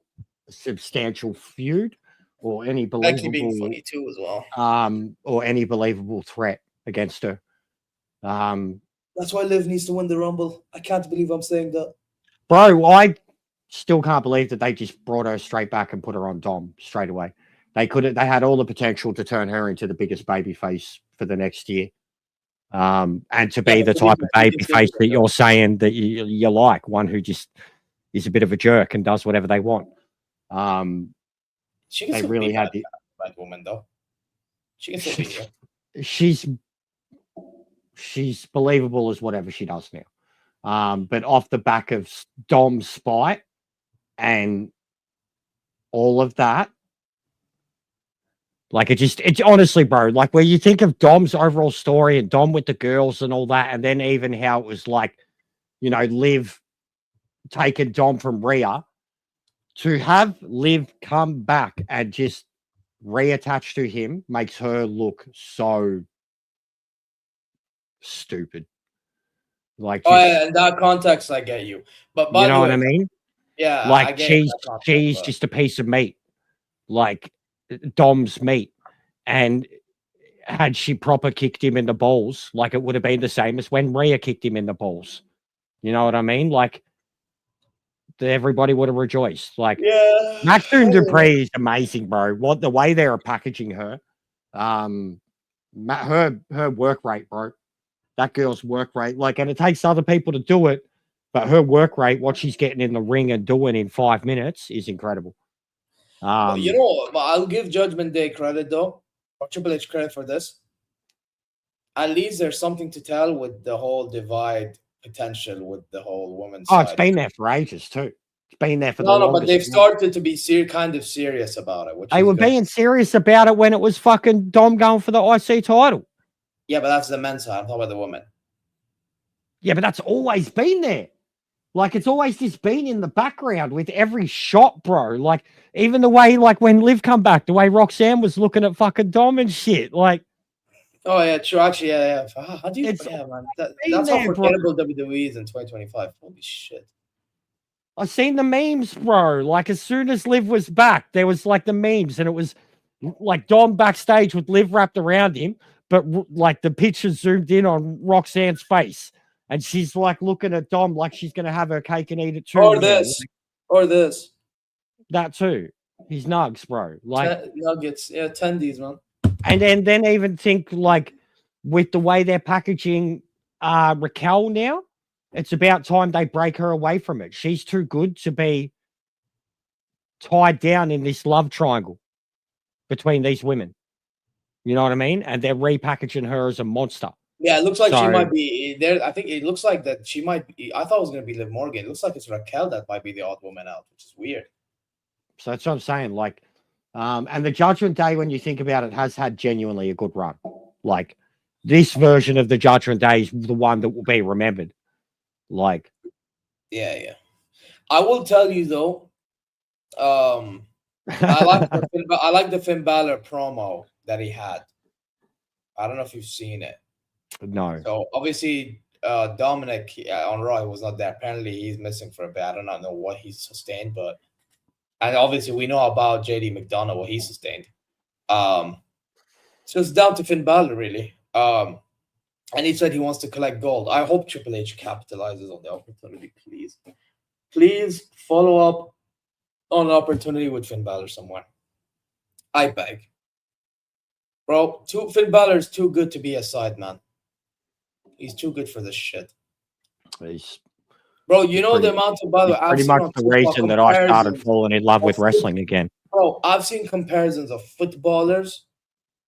substantial feud or any believable. Actually being funny too as well. Or any believable threat against her. That's why Liv needs to win the Rumble. I can't believe I'm saying that, bro. I still can't believe that they just brought her straight back and put her on Dom straight away. They had all the potential to turn her into the biggest babyface for the next year. And to be the type of babyface that you're saying that you like, one who just is a bit of a jerk and does whatever they want. They really had the bad woman though. She can still be there. She's believable as whatever she does now. But off the back of Dom's spite and all of that, like it's honestly, bro, like where you think of Dom's overall story and Dom with the girls and all that, and then even how it was like, you know, Liv taking Dom from Rhea, to have Liv come back and just reattach to him makes her look so stupid. Like, yeah, in that context, I get you. But you know what I mean? Yeah, like she's just a piece of meat, like Dom's meat. And had she proper kicked him in the balls, like it would have been the same as when Rhea kicked him in the balls. You know what I mean? Like everybody would have rejoiced. Like, yeah, Maxine Dupree is amazing, bro. What the way they are packaging her, her work rate, bro. That girl's work rate, like, and it takes other people to do it, but her work rate, what she's getting in the ring and doing in 5 minutes, is incredible. You know, but I'll give Judgment Day credit though, or Triple H credit for this. At least there's something to tell with the whole divide potential with the whole women's side. It's been there for ages too. It's been there for but they've started to be kind of serious about it. They were being serious about it when it was fucking Dom going for the IC title. Yeah, but that's the men's side. I'm talking about the women. Yeah, but that's always been there. Like, it's always just been in the background with every shot, bro. Like, even the way, like, when Liv come back, the way Roxanne was looking at fucking Dom and shit. Like, oh yeah, true. Actually, yeah. How do you? It's Yeah, man. That's there, how bro. forgettable WWE is in 2025. Holy shit. I seen the memes, bro. Like, as soon as Liv was back, there was like the memes, and it was like Dom backstage with Liv wrapped around him, but like the picture zoomed in on Roxanne's face, and she's like looking at Dom like she's gonna have her cake and eat it too. Or this. Or this. That too. His nugs, bro. Like nuggets. Yeah, tendies, man. and then even think like with the way they're packaging Raquel now, it's about time they break her away from it. She's too good to be tied down in this love triangle between these women. You know what I mean? And they're repackaging her as a monster. Yeah, it looks like she might be there. I think it looks like that she might be. I thought it was going to be Liv Morgan. It looks like it's Raquel that might be the odd woman out, which is weird. So that's what I'm saying. Like, and the Judgment Day, when you think about it, has had genuinely a good run. Like, this version of the Judgment Day is the one that will be remembered. Like, yeah. I will tell you though, I like the Finn Balor promo that he had. I don't know if you've seen it. No. So obviously, Dominic on Raw was not there. Apparently, he's missing for a bit. I do not know what he sustained, and obviously we know about JD McDonough, what he sustained. So it's down to Finn Balor really. And he said he wants to collect gold. I hope Triple H capitalizes on the opportunity, please. Please follow up on an opportunity with Finn Balor somewhere. I beg. Bro, Finn Balor is too good to be a side man. He's too good for this shit. Bro, you know the amount of Balor. Pretty much the reason that I started falling in love with wrestling again. Bro, I've seen comparisons of footballers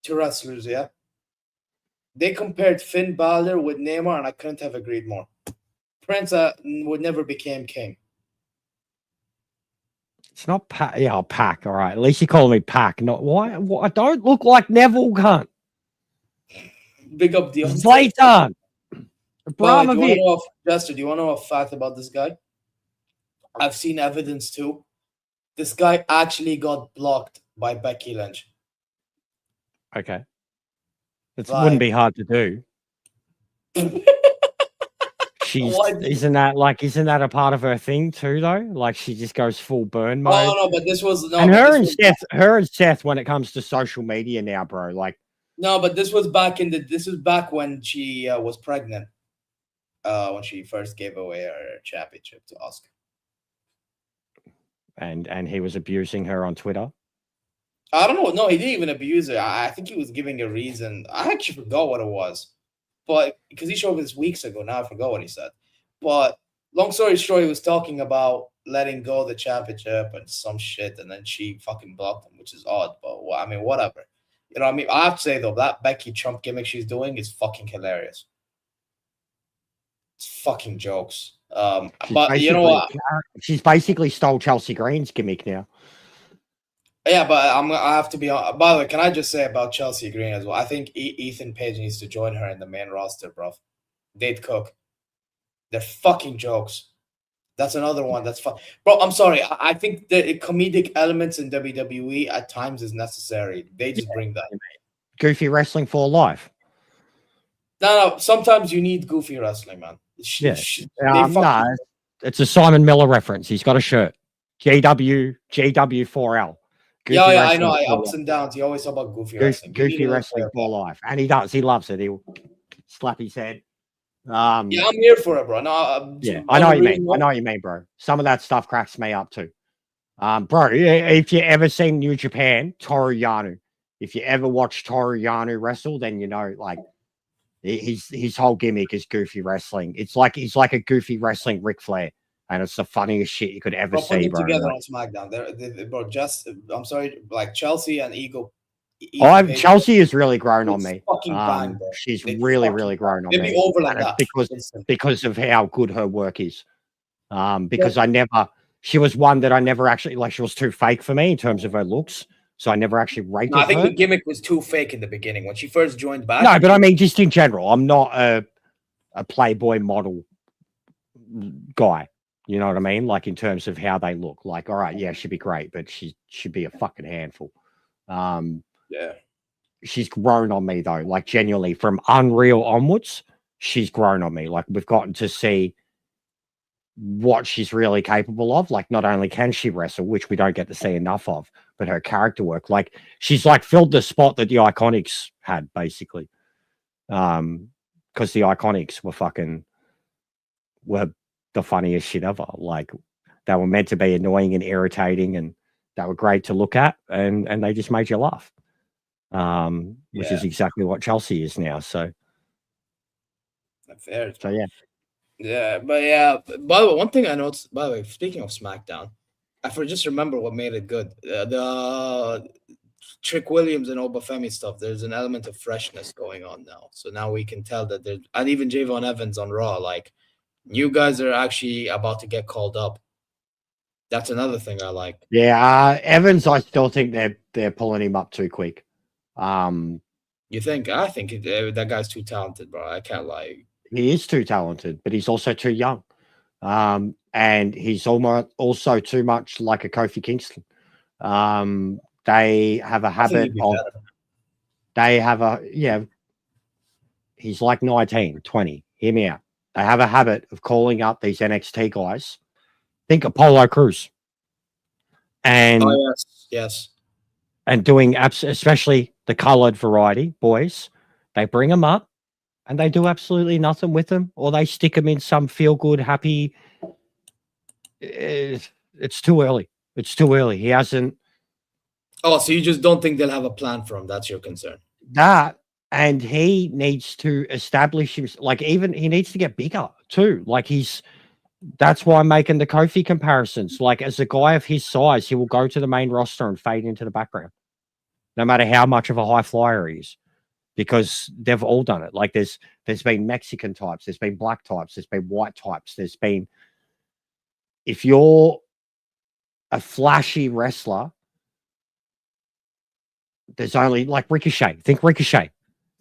to wrestlers, yeah? They compared Finn Balor with Neymar, and I couldn't have agreed more. Prince would never became king. It's not Pac. Yeah, Pac. All right. At least you call me Pac. Not why? I don't look like Neville, cunt. Big up Deontay. Zlatan. Abramovich. Jester, do you want to know a fact about this guy? I've seen evidence too. This guy actually got blocked by Becky Lynch. Okay. It wouldn't be hard to do. Isn't that a part of her thing too, though? Like she just goes full burn mode. Oh no, but this was no. And her and Seth, when it comes to social media now, bro. Like no, but this was back when she was pregnant. When she first gave away her championship to Asuka. And he was abusing her on Twitter. I don't know. No, he didn't even abuse her. I think he was giving a reason. I actually forgot what it was. But because he showed this weeks ago, now I forgot what he said. But long story short, he was talking about letting go of the championship and some shit, and then she fucking blocked him, which is odd. But I mean, whatever. You know what I mean? I have to say though, that Becky Trump gimmick she's doing is fucking hilarious. It's fucking jokes. But you know what? She's basically stole Chelsea Green's gimmick now. Yeah, but I have to be on. By the way, can I just say about Chelsea Green as well? I think Ethan Page needs to join her in the main roster, bro. They'd cook. They're fucking jokes. That's another one that's fun. Bro, I'm sorry. I think the comedic elements in WWE at times is necessary. They just bring that. Goofy wrestling for life. No. Sometimes you need goofy wrestling, man. It's a Simon Miller reference. He's got a shirt. GW4L. Goofy I know. Ups and downs. You always talk about goofy wrestling. Goofy wrestling for life. And he does. He loves it. He'll slap his head. I'm here for it, bro. No, I know what you mean. I know what you mean, bro. Some of that stuff cracks me up too. Bro, if you ever seen New Japan, Toru Yano, if you ever watch Toru Yano wrestle, then you know, like, his whole gimmick is goofy wrestling. It's like he's like a goofy wrestling Ric Flair. And it's the funniest shit you could ever see, bro. Together on SmackDown, bro. I'm sorry, like Chelsea and Ego. Chelsea has really grown on me. Bang, she's really grown on me. Be over like that because of how good her work is. Because she was one that I never actually like. She was too fake for me in terms of her looks, so I never actually rated her. I think the gimmick was too fake in the beginning when she first joined back. No, but I mean, just in general, I'm not a Playboy model guy. You know what I mean? Like in terms of how they look. Like, all right, yeah, she'd be great, but she should be a fucking handful. Yeah. She's grown on me though. Like genuinely, from Unreal onwards, she's grown on me. Like we've gotten to see what she's really capable of. Like not only can she wrestle, which we don't get to see enough of, but her character work. Like she's like filled the spot that the Iconics had, basically. Because the Iconics were the funniest shit ever. Like they were meant to be annoying and irritating, and they were great to look at, and they just made you laugh. Which is exactly what Chelsea is now. So Fair. So yeah. Yeah, but yeah. By the way, one thing I noticed. By the way, speaking of SmackDown, just remember what made it good. The Trick Williams and Obafemi stuff. There's an element of freshness going on now. So now we can tell that there's, and even Javon Evans on Raw, like you guys are actually about to get called up. That's another thing I like. Yeah, Evans, I still think they're pulling him up too quick. You think? I think that guy's too talented, bro. I can't lie. He is too talented, but he's also too young. And he's also too much like a Kofi Kingston. They have a habit of, he's like 19, 20. Hear me out. They have a habit of calling up these NXT guys. Think Apollo Crews. And yes. And doing especially the colored variety boys. They bring them up and they do absolutely nothing with them, or they stick them in some feel good, happy. It's too early. It's too early. He hasn't. Oh, so you just don't think they'll have a plan for him? That's your concern. That, and he needs to establish himself. Like even he needs to get bigger too. Like that's why I'm making the Kofi comparisons. Like as a guy of his size, he will go to the main roster and fade into the background, no matter how much of a high flyer he is, because they've all done it. Like there's been Mexican types, there's been black types, there's been white types, there's been. If you're a flashy wrestler, there's only like Ricochet. Think Ricochet.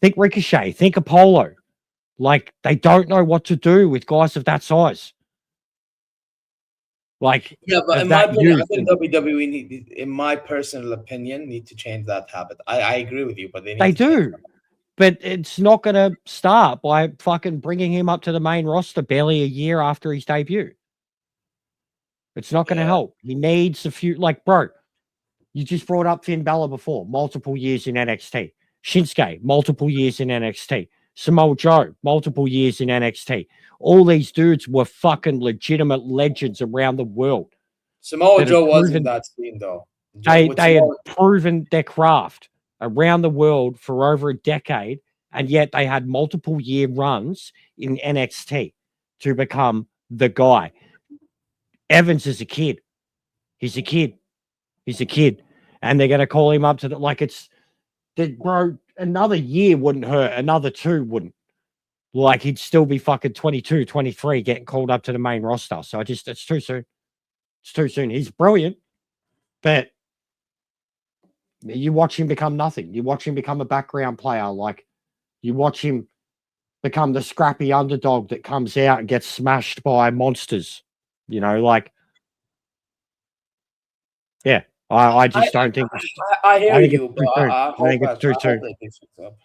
Think Ricochet. Think Apollo. Like they don't know what to do with guys of that size. Like yeah, but in my opinion, I think WWE need, in my personal opinion, need to change that habit. I agree with you, but they do. But it's not going to start by fucking bringing him up to the main roster barely a year after his debut. It's not going to help. He needs a few, like, bro, you just brought up Finn Balor before, multiple years in NXT. Shinsuke, multiple years in NXT. Samoa Joe, multiple years in NXT. All these dudes were fucking legitimate legends around the world. Samoa Joe wasn't that scene, though. They had proven their craft around the world for over a decade, and yet they had multiple year runs in NXT to become the guy. Evans is a kid. He's a kid. He's a kid. And they're going to call him up to the, like bro, another year wouldn't hurt. Another 2 wouldn't. Like he'd still be fucking 22, 23 getting called up to the main roster. So it's too soon. It's too soon. He's brilliant, but you watch him become nothing. You watch him become a background player. Like you watch him become the scrappy underdog that comes out and gets smashed by monsters. You know, like, yeah, I just don't think. I hear you, but I think it's too soon.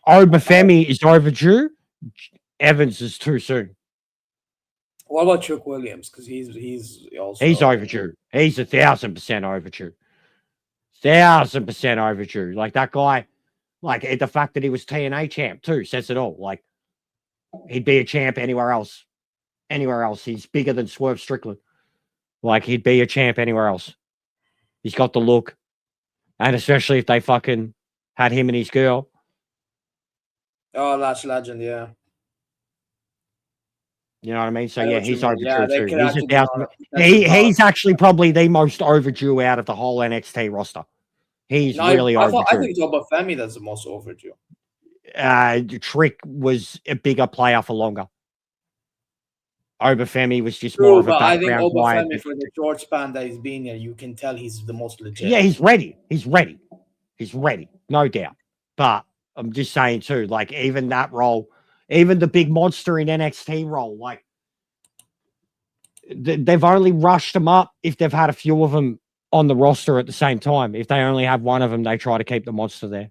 Obafemi is overdue. Evans is too soon. What about Trick Williams? Because he's overdue. He's 1,000% overdue. 1,000% overdue. Like that guy, like the fact that he was TNA champ too says it all. Like he'd be a champ anywhere else. Anywhere else, he's bigger than Swerve Strickland. Like he'd be a champ anywhere else. He's got the look, and especially if they fucking had him and his girl. Oh, Lash Legend, yeah. You know what I mean? So yeah, he's overdue too. He's actually probably the most overdue out of the whole NXT roster. He's really overdue. I think it's Obafemi that's the most overdue. Trick was a bigger player for longer. Obafemi was just more of a background. I think Obafemi, for the short span that he's been here, you can tell he's the most legit. Yeah, he's ready. He's ready. He's ready, no doubt. But I'm just saying too, like even that role, even the big monster in NXT role, like they've only rushed them up if they've had a few of them on the roster at the same time. If they only have one of them, they try to keep the monster there.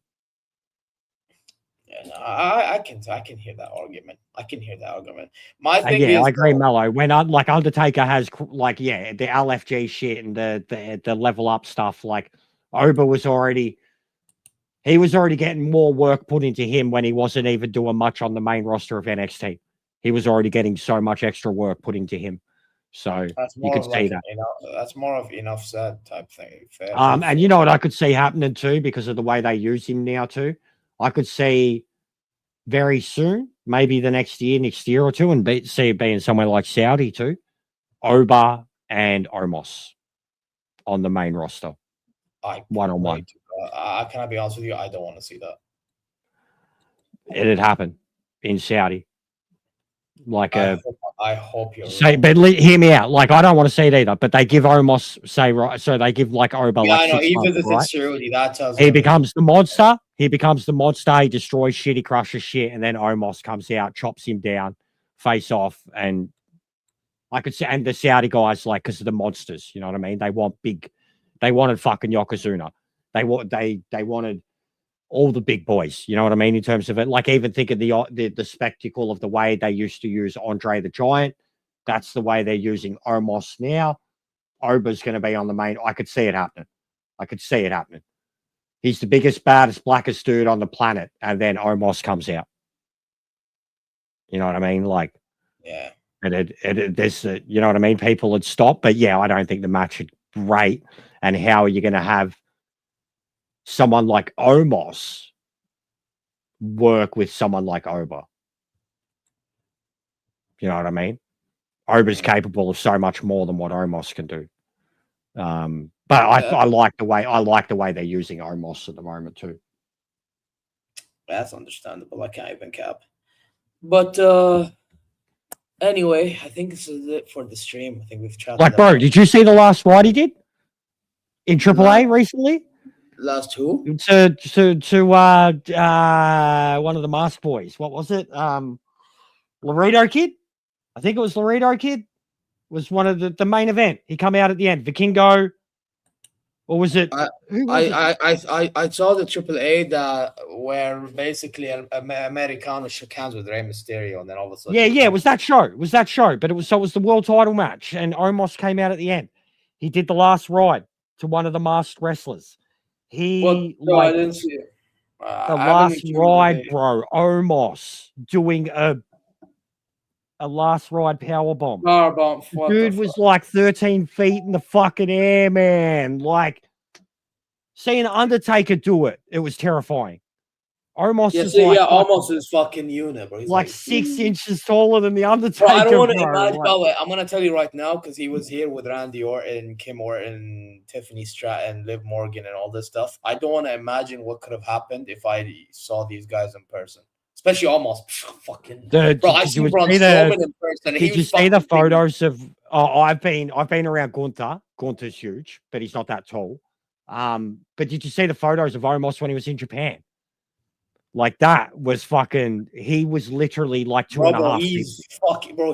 Yeah, no, I can hear that argument. I can hear that argument. My thing is, I agree, Mello. When like Undertaker has like the LFG shit and the level up stuff, like Oba was already getting more work put into him when he wasn't even doing much on the main roster of NXT. He was already getting so much extra work put into him. So you could see that. That's more of enough said type thing. And you know what I could see happening too, because of the way they use him now too. I could see very soon, maybe the next year or two, and see it being somewhere like Saudi too, Oba and Omos on the main roster, one-on-one. Can I be honest with you? I don't want to see that. It'd happen in Saudi. Like I hope you're say, but hear me out. Like I don't want to see it either. But they give Omos so they give like Oba. Yeah, like I know. 6 Even months, if right? it's Saudi, that tells he becomes the monster. He becomes the monster. He destroys shit. He crushes shit, and then Omos comes out, chops him down, face off, and I could say, and the Saudi guys like because of the monsters. You know what I mean? They want big. They wanted fucking Yokozuna. They wanted all the big boys, you know what I mean, in terms of it. Like even think of the spectacle of the way they used to use Andre the Giant. That's the way they're using Omos now. Oba's going to be on the main. I could see it happening. He's the biggest, baddest, blackest dude on the planet, and then Omos comes out. You know what I mean? Like, yeah. And there's you know what I mean? People would stop, but yeah, I don't think the match is great. And how are you going to have someone like Omos work with someone like Oba? You know what I mean? Oba's capable of so much more than what Omos can do. But I like the way they're using Omos at the moment too. That's understandable. I can't even cap. But anyway, I think this is it for the stream. I think we've chatted. Like, bro, did you see the last ride he did in AAA recently? Last who? To one of the Mask Boys. What was it? Laredo Kid? I think it was Laredo Kid. Was one of the main event. He come out at the end. Vikingo. Or was it? I saw the AAA that where basically Americano shook hands with Rey Mysterio, and then all of a sudden, yeah, it was that show. But it was the world title match, and Omos came out at the end. He did the last ride to one of the masked wrestlers. I didn't see it. The last ride, bro. Omos doing a last ride powerbomb. Powerbomb. Dude was like 13 feet in the fucking air, man. Like seeing Undertaker do it, it was terrifying. Omos Omos is fucking unit, bro. He's like 6 inches taller than the Undertaker. Bro, I don't want to imagine. By the way, I'm gonna tell you right now because he was here with Randy Orton, Kim Orton, Tiffany Stratton, Liv Morgan, and all this stuff. I don't want to imagine what could have happened if I saw these guys in person. Especially almost fucking. Bro, I see Braun Strowman in person. Did you see the photos of? Oh, I've been around Gunther. Gunther's huge, but he's not that tall. But did you see the photos of Omos when he was in Japan? Like that was fucking. He was literally like 2.5. He's fucking bro.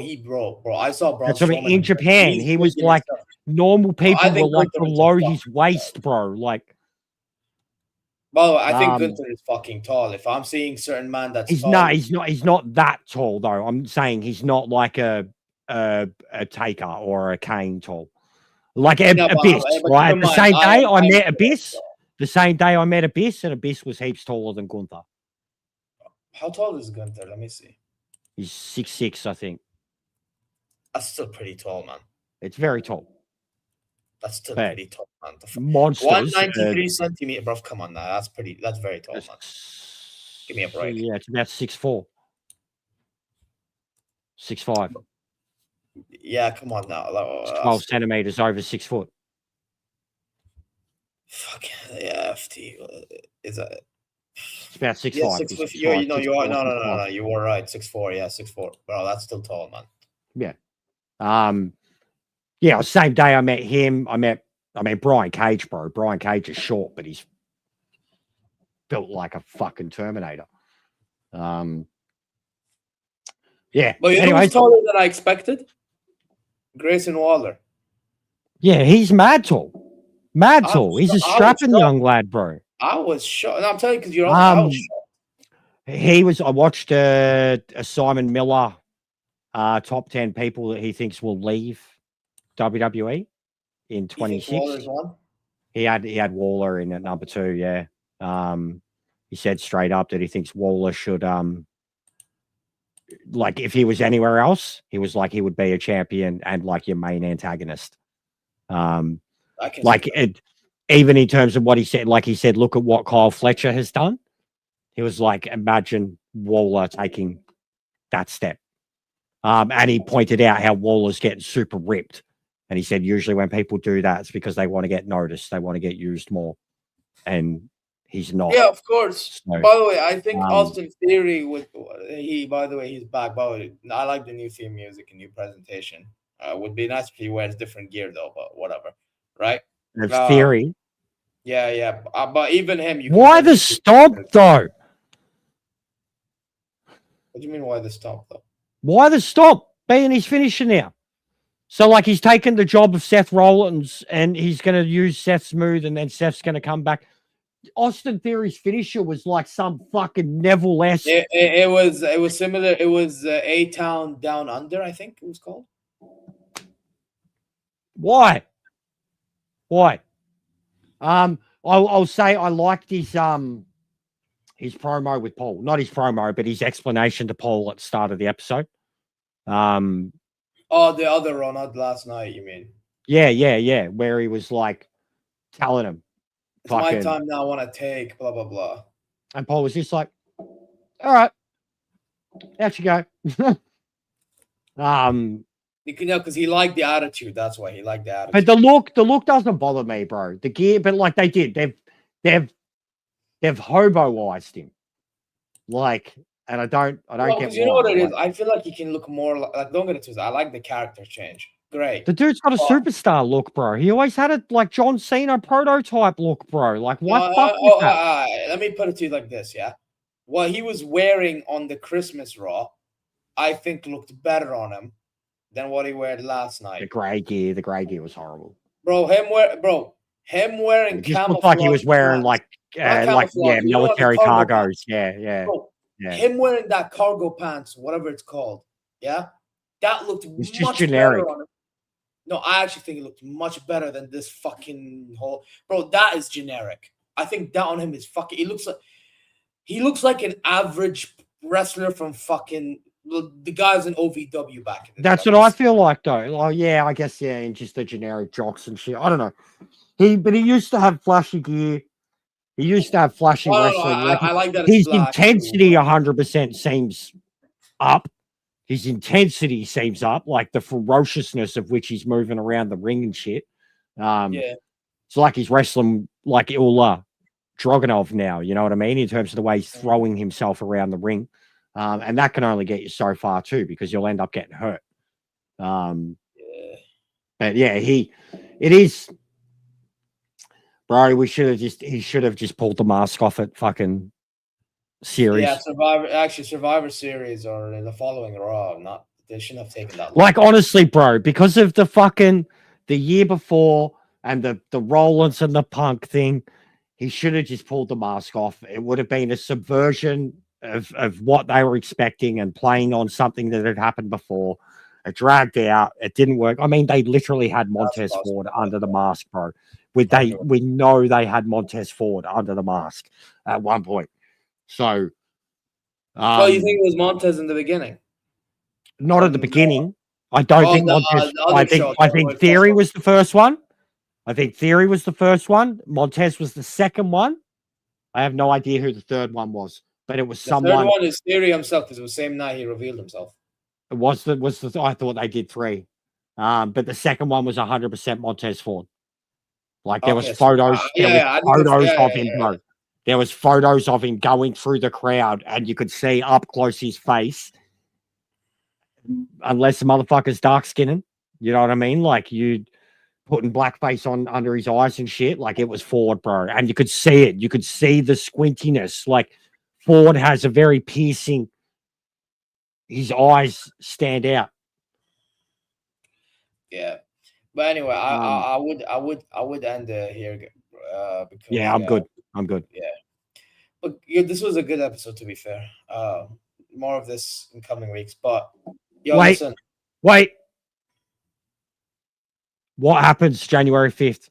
I saw Braun Strowman in Japan. He was like normal people were like below his waist, bro. Like. Well, I think Gunther is fucking tall. If I'm seeing certain man that's he's tall, he's not that tall though. I'm saying he's not like a Taker or a Kane tall. Like Abyss, right? The same day I met Abyss. The same day I met Abyss, and Abyss was heaps taller than Gunther. How tall is Gunther? Let me see. He's 6'6", I think. That's still pretty tall, man. It's very tall. That's still pretty tall, man. Monsters. 193 centimeters, bro. Come on now. That's very tall, man. Give me a break. Yeah, it's about 6'4". 6'5". Yeah, come on now. 12 centimeters over 6 foot. Fuck yeah, FT. Is that? It's about 6'5". Yeah, you are. No. You were right. 6'4". Yeah, 6'4". Bro, that's still tall, man. Yeah. Yeah, same day I met him. I met Brian Cage, bro. Brian Cage is short, but he's built like a fucking Terminator. Yeah. But you know who's taller than I expected? Grayson Waller. Yeah, he's mad tall. Mad I tall. was He's a shocked. I was strapping shocked. young lad, bro. I was shocked. And I'm telling you, because you're I was shocked. I watched a Simon Miller top 10 people that he thinks will leave WWE in 26. He had Waller in at number 2, yeah. He said straight up that he thinks Waller should like if he was anywhere else, he was like he would be a champion and like your main antagonist. Like even in terms of what he said, like he said, look at what Kyle Fletcher has done. He was like, imagine Waller taking that step. And he pointed out how Waller's getting super ripped. And he said, usually when people do that, it's because they want to get noticed. They want to get used more. And he's not. Yeah, of course. So, by the way, I think Austin Theory by the way, he's back. By the way, I like the new theme music and new presentation. Would be nice if he wears different gear though, but whatever. Right? There's Theory. Yeah. But even him, why the stomp though? What do you mean why the stomp though? Why the stomp? Being his finisher now. So like he's taken the job of Seth Rollins and he's going to use Seth's move and then Seth's going to come back. Austin Theory's finisher was like some fucking Neville-esque. It was similar. It was A-Town Down Under, I think it was called. Why? I'll say I liked his promo with Paul. Not his promo, but his explanation to Paul at the start of the episode. Oh, the other Raw, not last night, you mean? Yeah. Where he was like telling him, it's my time now, I want to take, blah, blah, blah. And Paul was just like, all right, out you go. You can know because he liked the attitude. That's why he liked the attitude. But the look doesn't bother me, bro. The gear, but like they did, they've hoboized him. Like, and I don't get. You know what it is? I feel like he can look more like. Don't get it twisted. I like the character change. Great. The dude's got a superstar look, bro. He always had a like John Cena prototype look, bro. Like, what fuck with that? Let me put it to you like this, yeah. What he was wearing on the Christmas Raw, I think looked better on him than what he wore last night. The grey gear was horrible. Him wearing it just looked like he was wearing military cargos. Yeah. Him wearing that cargo pants, whatever it's called. Yeah. That looked it's just generic. On him. No, I actually think it looked much better than this fucking whole that is generic. I think that on him is fucking he looks like an average wrestler from fucking the guys in OVW back in the That's what I feel like though. Oh yeah, I guess and just the generic jocks and shit. I don't know. He used to have flashy gear. He used to have flashy wrestling. I like that. His intensity 100% seems up. His intensity seems up, like the ferociousness of which he's moving around the ring and shit. It's like he's wrestling like Ilya Dragunov now. You know what I mean? In terms of the way he's throwing himself around the ring. And that can only get you so far too, because you'll end up getting hurt. But yeah, it is, bro. He should have just pulled the mask off at fucking series. Yeah, Survivor Series or the following Raw. They shouldn't have taken that long. Like honestly, bro, because of the year before and the Rollins and the Punk thing, he should have just pulled the mask off. It would have been a subversion of what they were expecting and playing on something that had happened before. It dragged out. It didn't work. I mean, they literally had Montez Ford under the mask, bro. We know they had Montez Ford under the mask at one point. So, so you think it was Montez in the beginning? Not at the beginning. I don't think Montez. I think Theory was the first one. Montez was the second one. I have no idea who the third one was. But it was someone. The third one is Theory himself, because it was the same night he revealed himself. It was I thought they did 3. But the second one was 100% Montez Ford. Like there was photos. Of him, bro. There was photos of him going through the crowd, and you could see up close his face. Unless the motherfucker's dark skinned, you know what I mean? Like you putting blackface on under his eyes and shit. Like it was Ford, bro, and you could see it. You could see the squintiness, like. Ford has a very piercing, his eyes stand out. Yeah. But anyway, I would end here because Yeah, I'm good. I'm good. Yeah. But yeah, this was a good episode, to be fair. More of this in coming weeks. But yo, Wait. listen. Wait. What happens January 5th?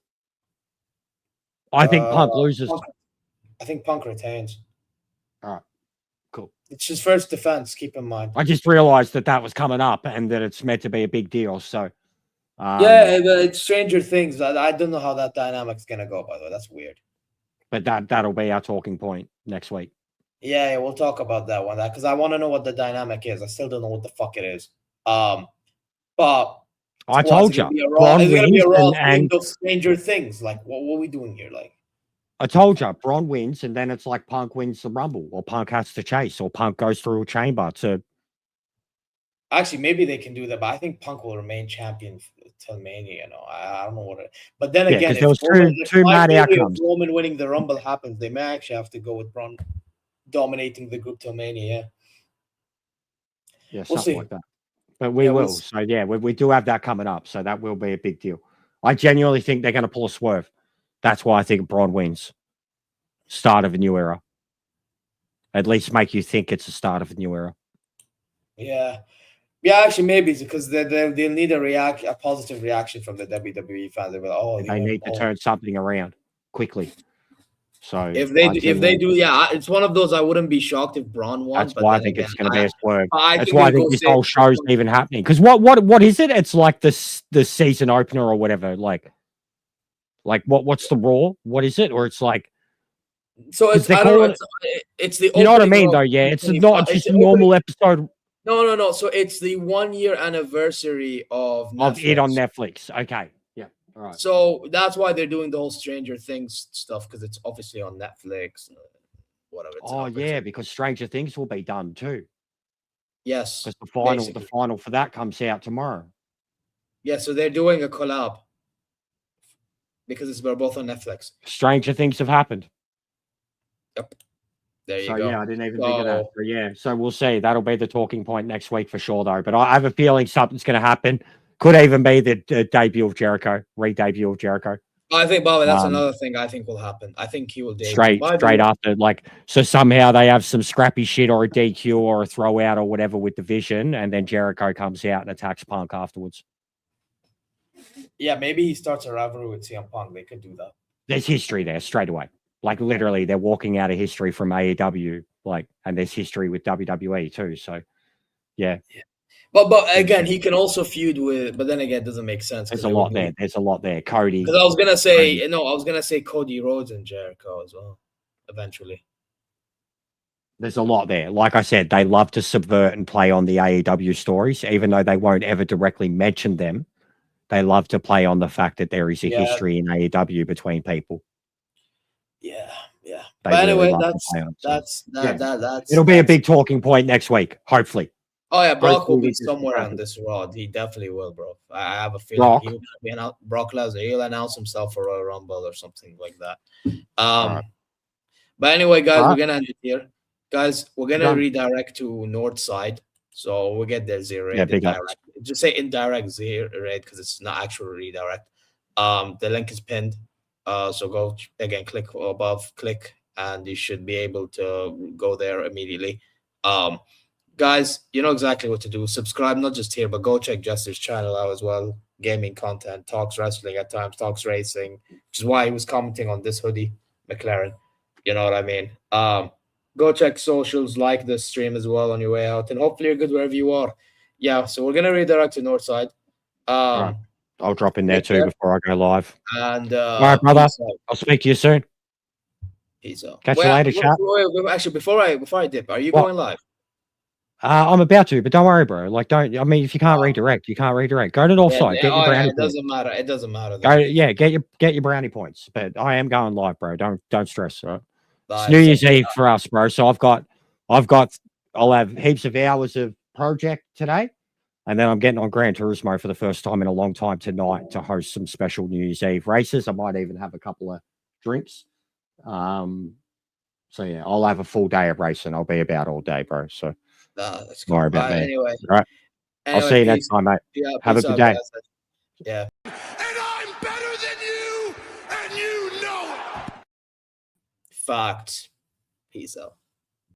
I think Punk loses. I think Punk retains. All right. Cool. It's his first defense, keep in mind. I just realized that was coming up and that it's meant to be a big deal. So, yeah, but it's Stranger Things. I don't know how that dynamic's going to go, by the way. That's weird. But that'll be our talking point next week. Yeah, we'll talk about that one. Because I want to know what the dynamic is. I still don't know what the fuck it is. But I told you. It's going to be a Raw and of Stranger Things. Like, what are we doing here? Like, I told you, Braun wins, and then it's like Punk wins the Rumble, or Punk has to chase, or Punk goes through a chamber to. Actually, maybe they can do that, but I think Punk will remain champion till Mania. I don't know what it. But then again, if there was two mad outcomes. Roman winning the Rumble happens, they may actually have to go with Braun dominating the group till Mania. Yeah, something like that. But we will. So yeah, we do have that coming up. So that will be a big deal. I genuinely think they're going to pull a swerve. That's why I think Braun wins. Start of a new era. At least make you think it's the start of a new era. Yeah. Yeah, actually, maybe it's because they'll need a positive reaction from the WWE fans. They need to turn something around quickly. So if they do, yeah, it's one of those. I wouldn't be shocked if Braun won. That's why I think it's going to be a swerve. That's why I think this whole show's even happening. Because what is it? It's like the season opener or whatever. Like what's the Raw? What is it? Or it's like. So it's it's the. You know what I mean, though? Yeah, it's not just a normal episode. No. So it's the 1 year anniversary of it on Netflix. Okay. Yeah. All right. So that's why they're doing the whole Stranger Things stuff, because it's obviously on Netflix. Whatever. Because Stranger Things will be done too. Yes. Because the final for that comes out tomorrow. Yeah. So they're doing a collab because we're both on Netflix. Stranger Things have happened. Yep. There you go. Yeah, I didn't even think of that. But yeah, so we'll see. That'll be the talking point next week for sure, though. But I have a feeling something's going to happen. Could even be the debut of Jericho, re-debut of Jericho. I think, Bobby, that's another thing I think will happen. I think he will debut. Straight after, so somehow they have some scrappy shit or a DQ or a throw out or whatever with the Vision, and then Jericho comes out and attacks Punk afterwards. Yeah, maybe he starts a rivalry with CM Punk. They could do that. There's history there straight away. Like literally, they're walking out of history from AEW, and there's history with WWE too. So, yeah. But again, he can also feud with. But then again, it doesn't make sense. There's a lot there. There's a lot there. Cody. Because I was gonna say, Cody Rhodes and Jericho as well. Eventually, there's a lot there. Like I said, they love to subvert and play on the AEW stories, even though they won't ever directly mention them. They love to play on the fact that there is a history in AEW between people. Yeah. But anyway, that's it'll be a big talking point next week, hopefully. Oh yeah, Brock will be somewhere on this Raw. He definitely will, bro. I have a feeling Brock Lesnar. He'll announce himself for Royal Rumble or something like that. But anyway, guys, we're gonna end it here. Guys, we're gonna redirect to North Side, so we'll get there zero. Yeah, just say indirect zero because it's not actual redirect. The link is pinned. So go again, click above, and you should be able to go there immediately. Guys, you know exactly what to do. Subscribe, not just here, but go check Jester's channel out as well. Gaming content, talks wrestling at times, talks racing, which is why he was commenting on this hoodie, McLaren. You know what I mean? Go check socials, like the stream as well on your way out, and hopefully you're good wherever you are. Yeah, so we're gonna redirect to Northside. I'll drop in there too before I go live. And all right, brother. I'll speak to you soon. Peace out. Catch you later, chat. Actually, before I dip, are you going live? I'm about to, but don't worry, bro. If you can't redirect, you can't redirect. Go to Northside. Get your brownie. It doesn't matter. It doesn't matter. Get your brownie points. But I am going live, bro. Don't stress. Right? It's New Year's Eve for us, bro. So I'll have heaps of hours of project today. And then I'm getting on Gran Turismo for the first time in a long time tonight to host some special New Year's Eve races. I might even have a couple of drinks. So yeah, I'll have a full day of racing. I'll be about all day, bro. So that's cool. Worry about that. Anyway, all right. I'll see you next time, mate. Yeah, have a good day. Yeah. And I'm better than you, and you know it. Fact. Peace out.